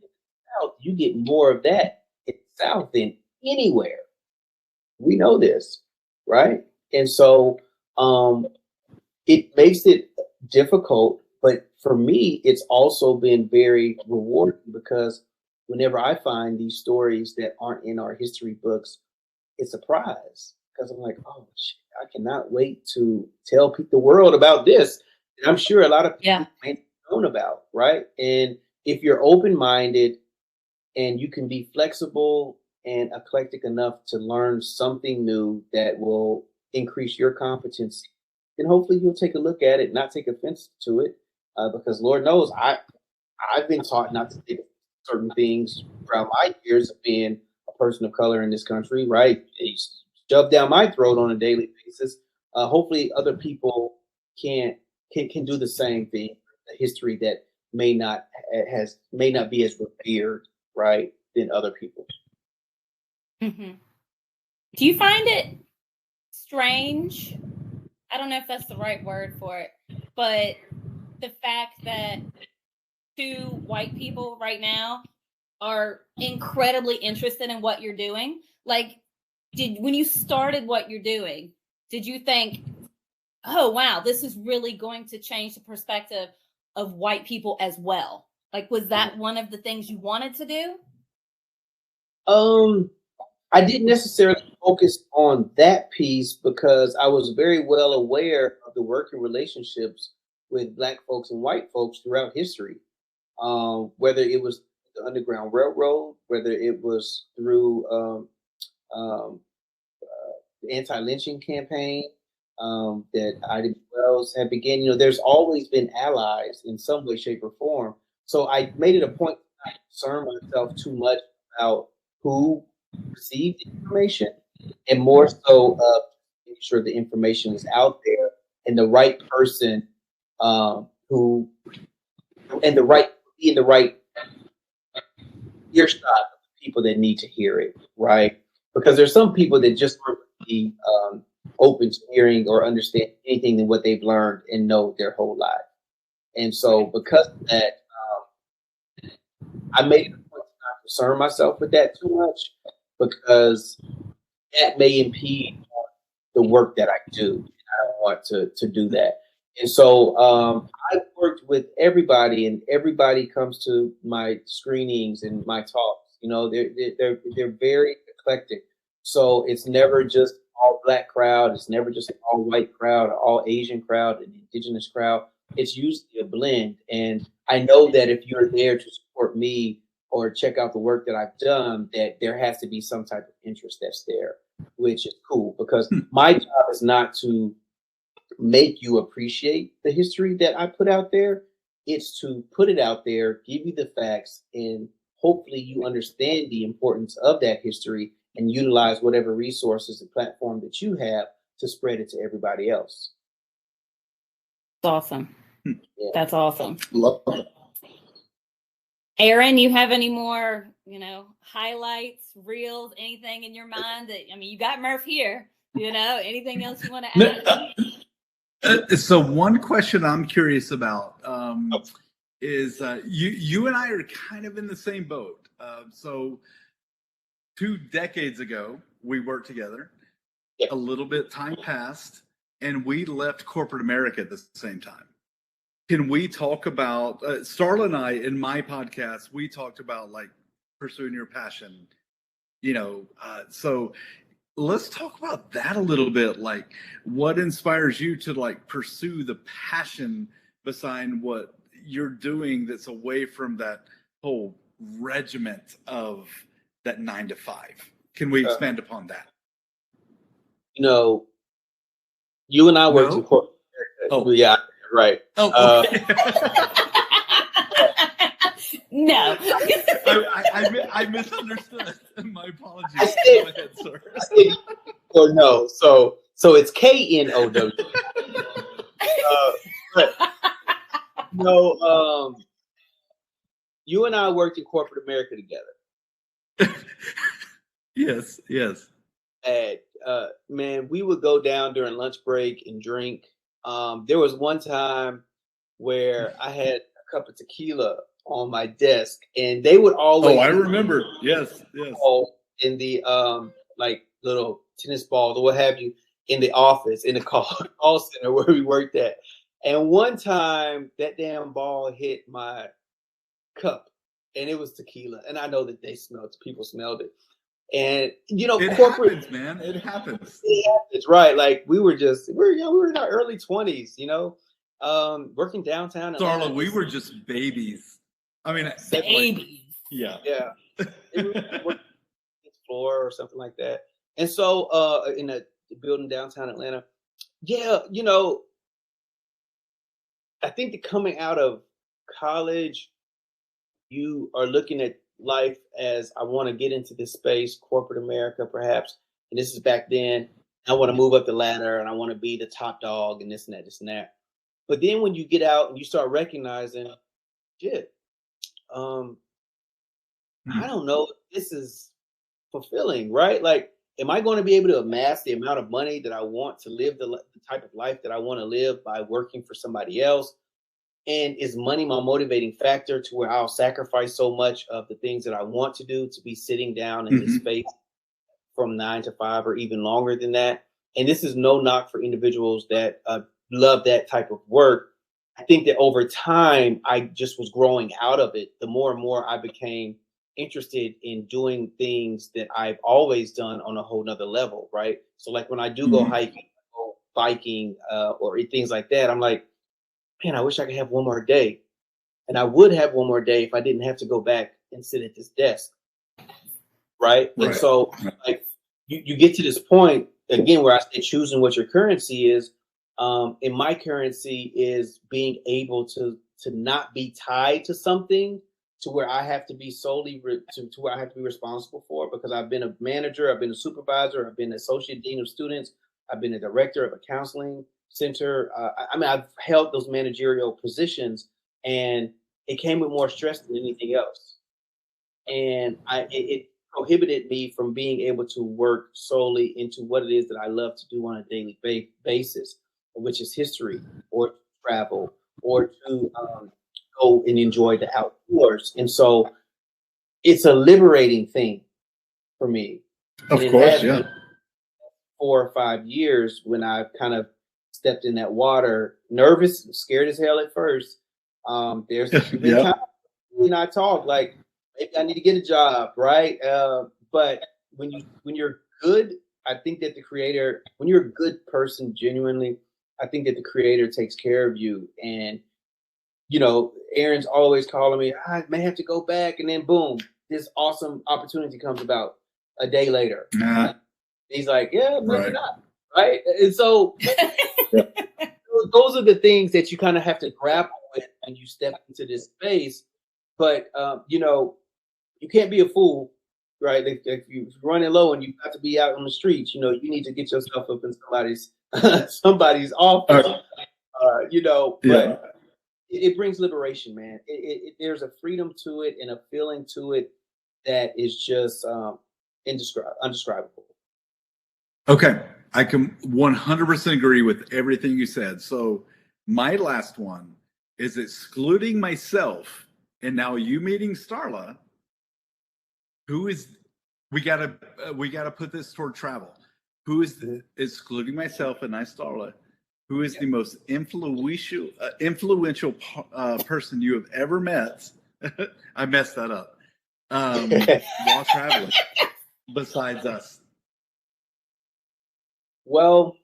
South, you get more of that in the South than anywhere. We know this, right? And so it makes it difficult, but for me, it's also been very rewarding because whenever I find these stories that aren't in our history books, it's a prize because I'm like, oh, shit, I cannot wait to tell the world about this. And I'm sure a lot of people ain't known about, right? And if you're open-minded and you can be flexible and eclectic enough to learn something new that will increase your competency, then hopefully you'll take a look at it, not take offense to it, because Lord knows I've been taught not to take certain things throughout my years of being a person of color in this country, right? It's shoved down my throat on a daily basis. Hopefully other people can do the same thing. A history that may not be as revered, right, than other people's. Mm-hmm. Do you find it strange? I don't know if that's the right word for it, but the fact that two white people right now are incredibly interested in what you're doing. Like, when you started what you're doing, did you think, oh, wow, this is really going to change the perspective of white people as well? Like, was that one of the things you wanted to do? I didn't necessarily focus on that piece because I was very well aware of the working relationships with Black folks and white folks throughout history. Whether it was the Underground Railroad, whether it was through the anti-lynching campaign that Ida B. Wells had begun. There's always been allies in some way, shape, or form. So I made it a point to not concern myself too much about who received the information, and more so making sure the information is out there and the right person who and the right be in the right earshot of the people that need to hear it, right? Because there's some people that just aren't really open to hearing or understand anything than what they've learned and know their whole life. And so because of that, I made it a point to not concern myself with that too much because that may impede on the work that I do. And I don't want to do that. And so I've worked with everybody, and everybody comes to my screenings and my talks. They're very eclectic. So it's never just all Black crowd. It's never just an all white crowd, or all Asian crowd, an indigenous crowd. It's usually a blend. And I know that if you're there to support me or check out the work that I've done, that there has to be some type of interest that's there, which is cool because my job is not to make you appreciate the history that I put out there. It's to put it out there, give you the facts, and hopefully you understand the importance of that history and utilize whatever resources and platform that you have to spread it to everybody else. awesome. Yeah. That's awesome. Love it. Aaron, you have any more, highlights, reels, anything in your mind that, you got Murph here, anything else you want to add? So one question I'm curious about is you and I are kind of in the same boat. So 2 decades ago, we worked together. Yeah. A little bit time passed, and we left corporate America at the same time. Can we talk about Starla and I in my podcast? We talked about like pursuing your passion, so let's talk about that a little bit. Like, what inspires you to like pursue the passion beside what you're doing that's away from that whole regiment of that 9 to 5? Can we expand upon that? You and I worked in corporate. Oh, yeah. Right. Oh, okay. No. I misunderstood. My apologies. Go ahead, sir. Or no. So it's KNOW. You and I worked in corporate America together. Yes. Man, we would go down during lunch break and drink. There was one time where I had a cup of tequila on my desk, and they would always. Oh, I remember. Yes. In the like little tennis balls or what have you in the office in the call center where we worked at. And one time that damn ball hit my cup, and it was tequila. And I know that people smelled it. And it corporate happens, man. It happens. It's right. Like we were in our early 20s, working downtown. Starla, we were just babies. I mean, babies. Yeah. It was floor or something like that. And so in a building downtown Atlanta, I think that coming out of college, you are looking at life as I want to get into this space, corporate America, perhaps. And this is back then. I want to move up the ladder and I want to be the top dog and this and that. But then when you get out and you start recognizing, shit, I don't know if this is fulfilling, right? Like, am I going to be able to amass the amount of money that I want to live the type of life that I want to live by working for somebody else? And is money my motivating factor to where I'll sacrifice so much of the things that I want to do to be sitting down in this space from 9 to 5 or even longer than that? And this is no knock for individuals that love that type of work. I think that over time, I just was growing out of it. The more and more I became interested in doing things that I've always done on a whole nother level, right? So like when I do go hiking, go biking, or things like that, I'm like, man, I wish I could have one more day. And I would have one more day if I didn't have to go back and sit at this desk. Right. And so like you get to this point again, where I say choosing what your currency is. And my currency is being able to not be tied to something to where I have to be solely to where I have to be responsible for, because I've been a manager, I've been a supervisor, I've been associate dean of students, I've been a director of a counseling center. I've held those managerial positions, and it came with more stress than anything else. And it prohibited me from being able to work solely into what it is that I love to do on a daily basis, which is history or travel or to go and enjoy the outdoors. And so it's a liberating thing for me. Of course, yeah. 4 or 5 years when I've kind of stepped in that water, nervous, scared as hell at first. There's been times when I talk like, maybe I need to get a job, right? But when you're good, I think that the Creator, when you're a good person, genuinely, I think that the Creator takes care of you. And Aaron's always calling me, I may have to go back, and then boom, this awesome opportunity comes about a day later. He's like, yeah, maybe not, right? And so those are the things that you kind of have to grapple with when you step into this space. But you can't be a fool, right? If you're running low and you've got to be out on the streets, you need to get yourself up in somebody's office. But it brings liberation, man. There's a freedom to it and a feeling to it that is just undescribable. Okay. I can 100% agree with everything you said. So my last one is excluding myself, and now you meeting Starla. We gotta put this toward travel. Who is excluding myself and I Starla? Who is the most influential person you have ever met? I messed that up. While traveling, besides us. Well,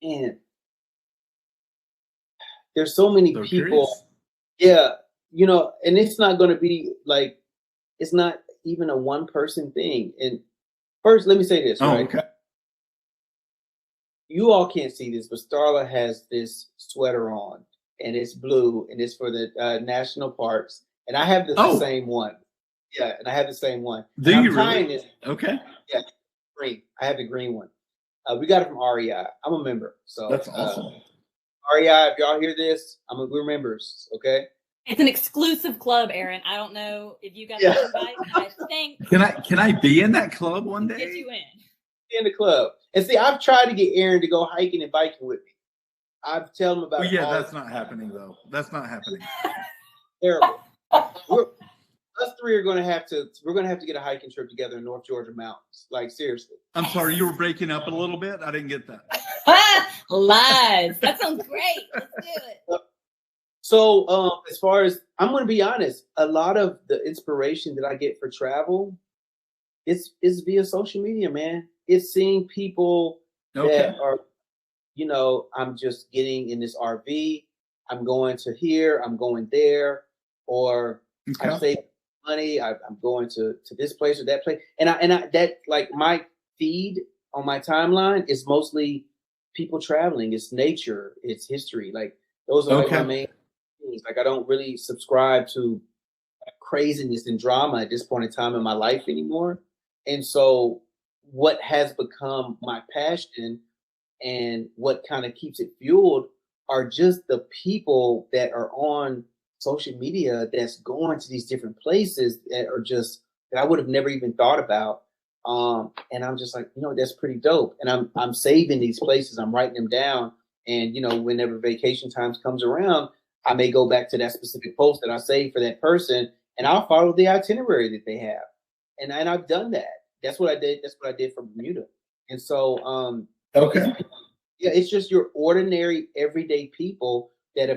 man, there's so many people. Curious. Yeah, and it's not going to be like, it's not even a one person thing. And first, let me say this, right? Okay. You all can't see this, but Starla has this sweater on, and it's blue, and it's for the national parks. And I have the same one. Yeah, and I have the same one. Do you really? Okay. Yeah, green. I have the green one. We got it from REI. I'm a member, so that's awesome. REI, if y'all hear this, we're members. Okay. It's an exclusive club, Aaron. I don't know if you got the invite. I think. Can I be in that club one day? Get you in the club. And see, I've tried to get Aaron to go hiking and biking with me. I've told him about. Well, yeah, that's not happening though. That's not happening. Terrible. Us three are going to have to. We're going to have to get a hiking trip together in North Georgia mountains. Like seriously. I'm sorry, you were breaking up a little bit. I didn't get that. Lies. That sounds great. Let's do it. So, as far as I'm going to be honest, a lot of the inspiration that I get for travel, is via social media, man. It's seeing people that are, I'm just getting in this RV. I'm going to here. I'm going there, or I save money. I'm going to this place or that place, and I that like my feed on my timeline is mostly people traveling. It's nature. It's history. Like those are like my main things. Like I don't really subscribe to craziness and drama at this point in time in my life anymore. And so what has become my passion and what kind of keeps it fueled are just the people that are on social media that's going to these different places that are just that I would have never even thought about. And I'm just like, that's pretty dope. And I'm saving these places, I'm writing them down. And whenever vacation times comes around, I may go back to that specific post that I saved for that person, and I'll follow the itinerary that they have. And I've done that. That's what I did. That's what I did for Bermuda. And so, it's just your ordinary, everyday people that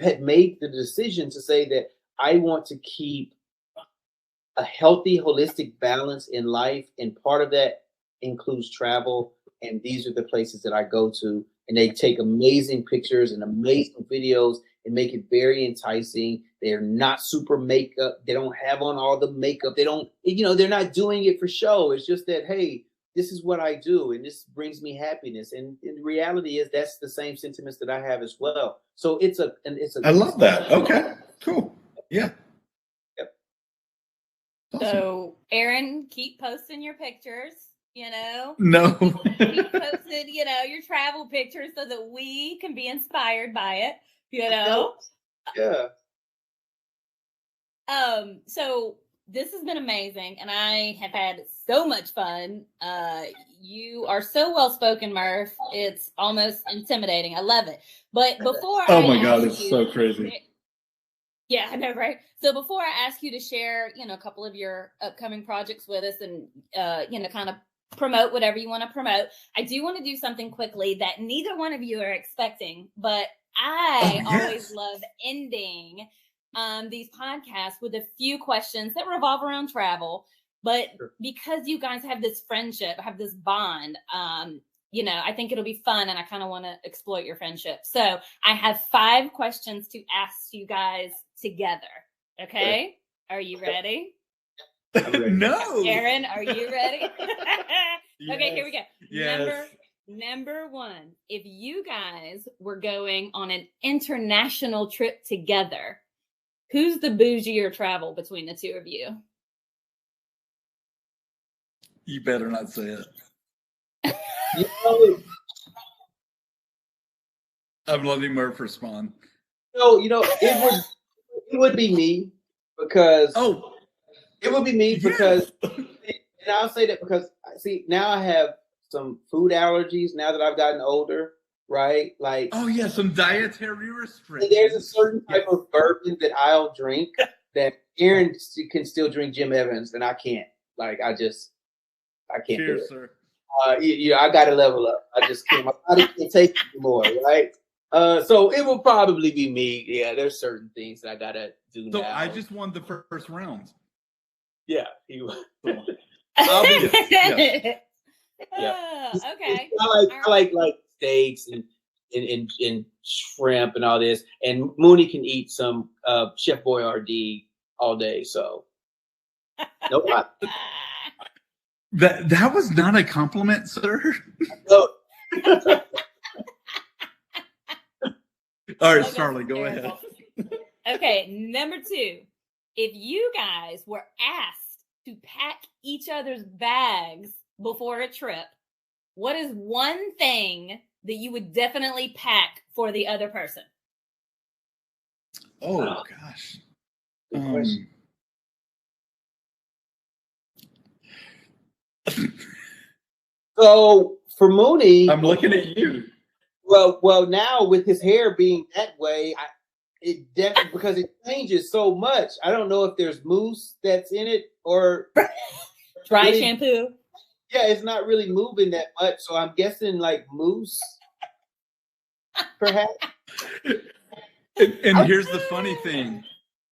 had made the decision to say that I want to keep a healthy, holistic balance in life. And part of that includes travel. And these are the places that I go to. And they take amazing pictures and amazing videos and make it very enticing. They're not super makeup. They don't have on all the makeup. They don't, they're not doing it for show. It's just that, hey, this is what I do, and this brings me happiness. And the reality is that's the same sentiments that I have as well. So it's a. I love that. Okay, cool. Yeah. Yep. Awesome. So Aaron, keep posting your pictures. No. Keep posting, your travel pictures so that we can be inspired by it. Yeah. So this has been amazing, and I have had so much fun. You are so well spoken, Murph. It's almost intimidating. I love it. But before my God, it's so crazy. Yeah, I know, right? So before I ask you to share, a couple of your upcoming projects with us and, kind of promote whatever you want to promote, I do want to do something quickly that neither one of you are expecting, but I always love ending these podcasts with a few questions that revolve around travel. But because you guys have this friendship, have this bond, I think it'll be fun, and I kind of want to exploit your friendship. So I have 5 questions to ask you guys together. Okay? Are you ready? No. Aaron, are you ready? Yes. Okay, here we go. Yes. Number 1, if you guys were going on an international trip together, who's the bougier travel between the two of you? You better not say it. I'm letting Murph respond. So, it would be me because Oh, it would be me yes. because, and I'll say that because see now I have some food allergies now that I've gotten older, right? Like, Oh yeah, some dietary and restrictions. there's a certain type Yes. of bourbon that I'll drink that Aaron can still drink Jim Evans and I can't. Like, I can't do Cheers, it. sir. I got to level up. I just can't. My body can't take it anymore, right? So it will probably be me. Yeah, there's certain things that I gotta do So now. I just won the first round. Yeah, you. So, I'll be. yes. Yeah. Okay. I like steaks and shrimp and all this. And Mooney can eat some Chef Boyardee all day. So no problem. That was not a compliment, sir. No. All right, Oh, Starling, that's go terrible. ahead. Okay, number 2. If you guys were asked to pack each other's bags before a trip, what is one thing that you would definitely pack for the other person? Oh gosh. Good question. So for Mooney, I'm looking at you. well, now with his hair being that way, it definitely because it changes so much. I don't know if there's mousse that's in it or Dry really, shampoo. Yeah, it's not really moving that much, so I'm guessing like mousse, perhaps. And here's the funny thing.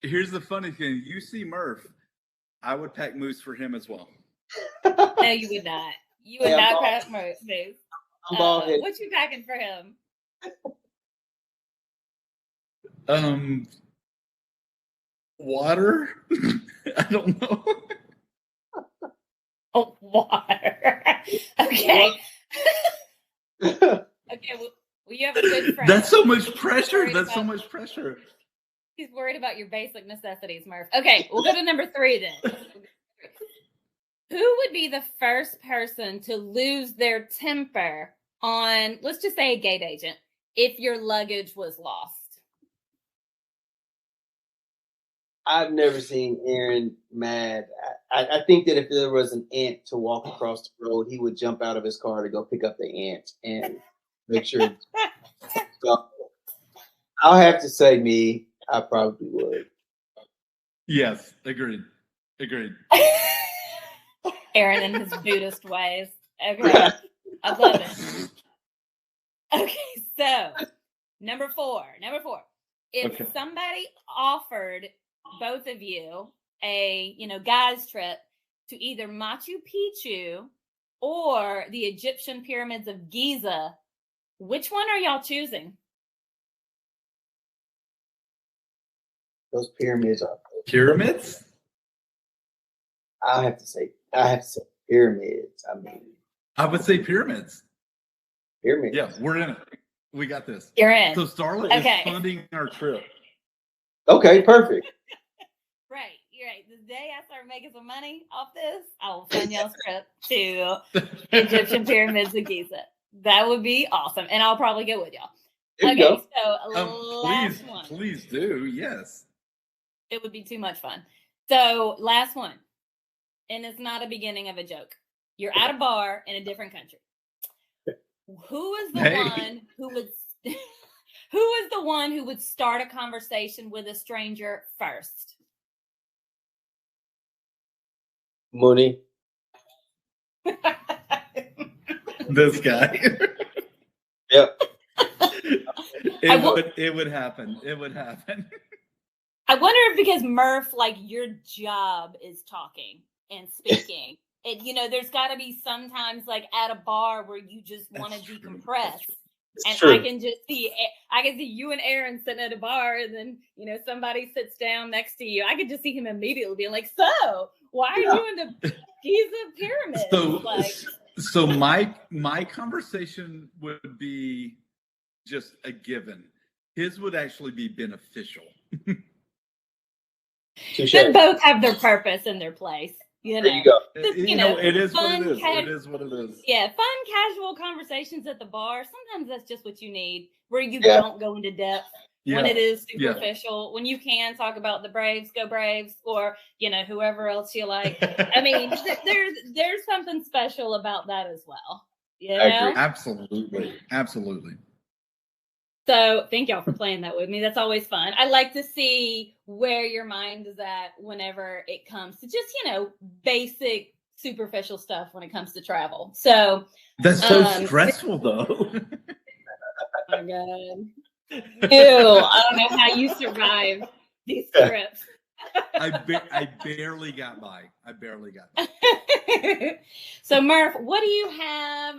You see Murph, I would pack mousse for him as well. No, you would not. You would not pack mousse. I'm bald-headed. What you packing for him? Water? I don't know. Oh, water. Okay. Okay. Well, you have a good friend. That's so much pressure. Pressure. He's worried about your basic necessities, Murph. Okay, we'll go to number 3 then. Who would be the first person to lose their temper on, let's just say, a gate agent if your luggage was lost? I've never seen Aaron mad. I think that if there was an ant to walk across the road, he would jump out of his car to go pick up the ant and make sure. So I'll have to say me. I probably would. Yes, agreed. Aaron in his Buddhist ways. Okay, I love it. Okay, so number 4. If somebody offered both of you a guys trip to either Machu Picchu or the Egyptian pyramids of Giza, which one are y'all choosing? Those pyramids are Pyramids? I have to say pyramids. I mean, I would say pyramids. pyramids. Yeah, we're in it. We got this. You're in. So Starlet is funding our trip. Okay, perfect. Right, you're right. The day I start making some money off this, I will fund y'all's trip to Egyptian pyramids of Giza. That would be awesome, and I'll probably go with y'all. There you go. So last one. Please do. Yes. It would be too much fun. So last one, and it's not a beginning of a joke. You're at a bar in a different country. Who is the one who would? Who is the one who would start a conversation with a stranger first? Mooney. This guy. Yep. It would happen. It would happen. I wonder if because Murph, like, your job is talking and speaking. There's got to be sometimes like at a bar where you just want to decompress. And true. I can see you and Aaron sitting at a bar, and then somebody sits down next to you. I could just see him immediately being like, "So, why are you in the Giza pyramids?" So my conversation would be just a given. His would actually be beneficial. They both have their purpose and their place. You There you go. It is what fun it is. It is what it is. Yeah, fun, casual conversations at the bar. Sometimes that's just what you need, where you Yeah. don't go into depth Yeah. when it is Yeah. superficial, when you can talk about the Braves, go Braves, or whoever else you like. I mean, there's something special about that as well. I agree. Absolutely. Absolutely. So thank y'all for playing that with me. That's always fun. I like to see where your mind is at whenever it comes to just, basic superficial stuff when it comes to travel. So that's so stressful though. Oh my God. Ew, I don't know how you survive these trips. I barely got by. So Murph, what do you have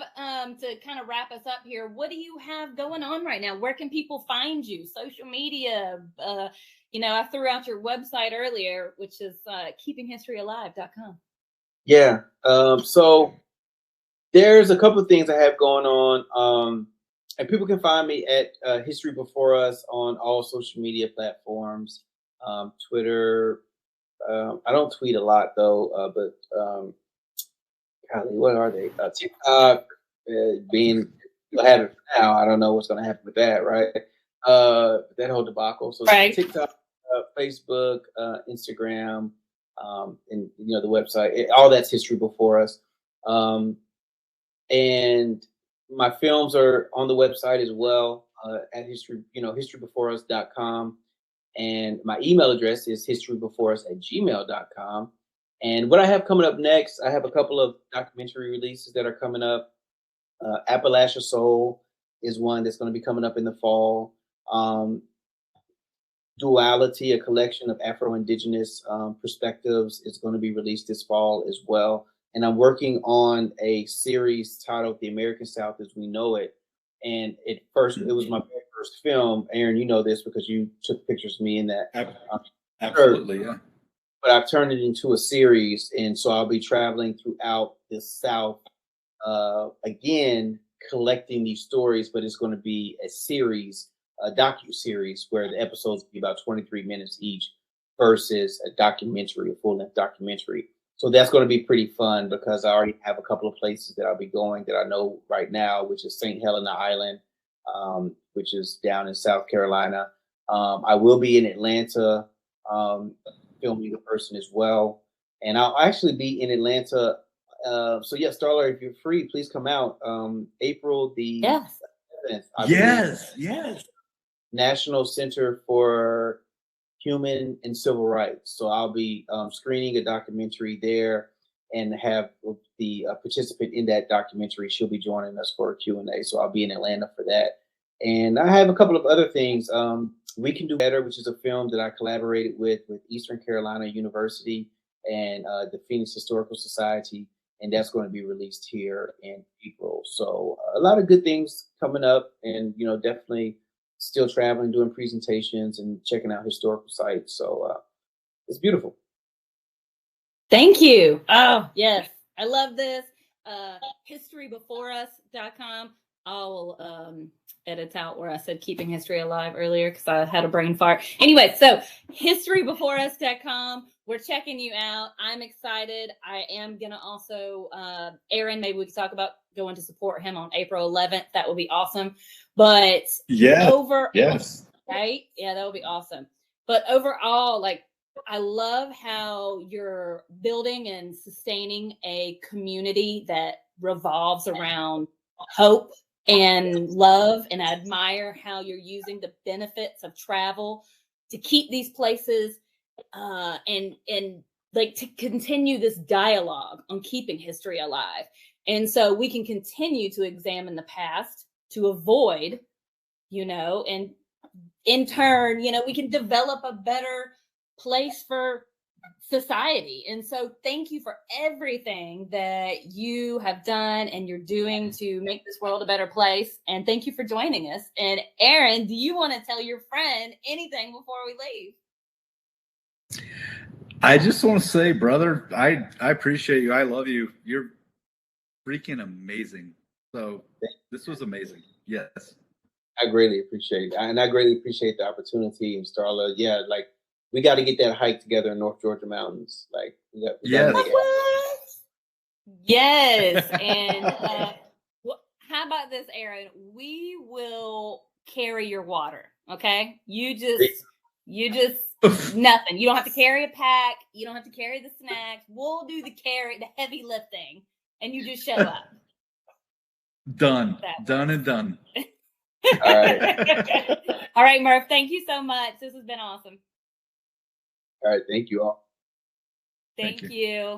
to kind of wrap us up here? What do you have going on right now? Where can people find you? Social media? I threw out your website earlier, which is keepinghistoryalive.com. Yeah. So there's a couple of things I have going on. And people can find me at History Before Us on all social media platforms. Twitter. I don't tweet a lot though, but golly, what are they? TikTok, being I have it now. I don't know what's going to happen with that, right? That whole debacle. So right. TikTok, Facebook, Instagram, and the website. All that's History Before Us. And my films are on the website as well at historybeforeus.com. And my email address is historybeforeus@gmail.com. And what I have coming up next, I have a couple of documentary releases that are coming up. Appalachia Soul is one that's going to be coming up in the fall. Duality, a collection of Afro-Indigenous perspectives, is going to be released this fall as well. And I'm working on a series titled The American South as We Know It. And it was my very first film. Aaron, you know this because you took pictures of me in that. Absolutely, yeah. But I've turned it into a series. And so I'll be traveling throughout the South, again, collecting these stories, but it's going to be a series, a docu-series, where the episodes will be about 23 minutes each versus a documentary, a full-length documentary. So that's going to be pretty fun because I already have a couple of places that I'll be going that I know right now, which is St. Helena Island, which is down in South Carolina. I will be in Atlanta filming the person as well. And I'll actually be in Atlanta. So yeah, Starla, if you're free, please come out. April the 7th. Yes. National Center for Human and Civil Rights. So I'll be screening a documentary there and have the participant in that documentary. She'll be joining us for a Q&A. So I'll be in Atlanta for that. And I have a couple of other things. We Can Do Better, which is a film that I collaborated with Eastern Carolina University and the Phoenix Historical Society. And that's going to be released here in April. So a lot of good things coming up, and definitely still traveling, doing presentations and checking out historical sites. So it's beautiful. Thank you. Oh, yes. I love this. Historybeforeus.com. I'll edit out where I said Keeping History Alive earlier because I had a brain fart. Anyway, so historybeforeus.com. We're checking you out. I'm excited. I am going to also, Aaron, maybe we can talk about going to support him on April 11th. That would be awesome. But yes. Right? Yeah, that would be awesome. But overall, I love how you're building and sustaining a community that revolves around hope and love. And I admire how you're using the benefits of travel to keep these places and to continue this dialogue on keeping history alive. And so we can continue to examine the past to avoid, and in turn, we can develop a better place for society. And so thank you for everything that you have done and you're doing to make this world a better place. And thank you for joining us. And Aaron, do you want to tell your friend anything before we leave? I just want to say, brother, I appreciate you. I love you. You're freaking amazing. So this was amazing. Yes. I greatly appreciate it. And I greatly appreciate the opportunity. And Starla, we got to get that hike together in North Georgia mountains. Like, we got to Yes. make it happen. Yes. And how about this, Aaron? We will carry your water. Okay. You just nothing. You don't have to carry a pack. You don't have to carry the snacks. We'll do the heavy lifting, and you just show up. Done and done. All right. All right, Murph. Thank you so much. This has been awesome. All right. Thank you all. Thank you.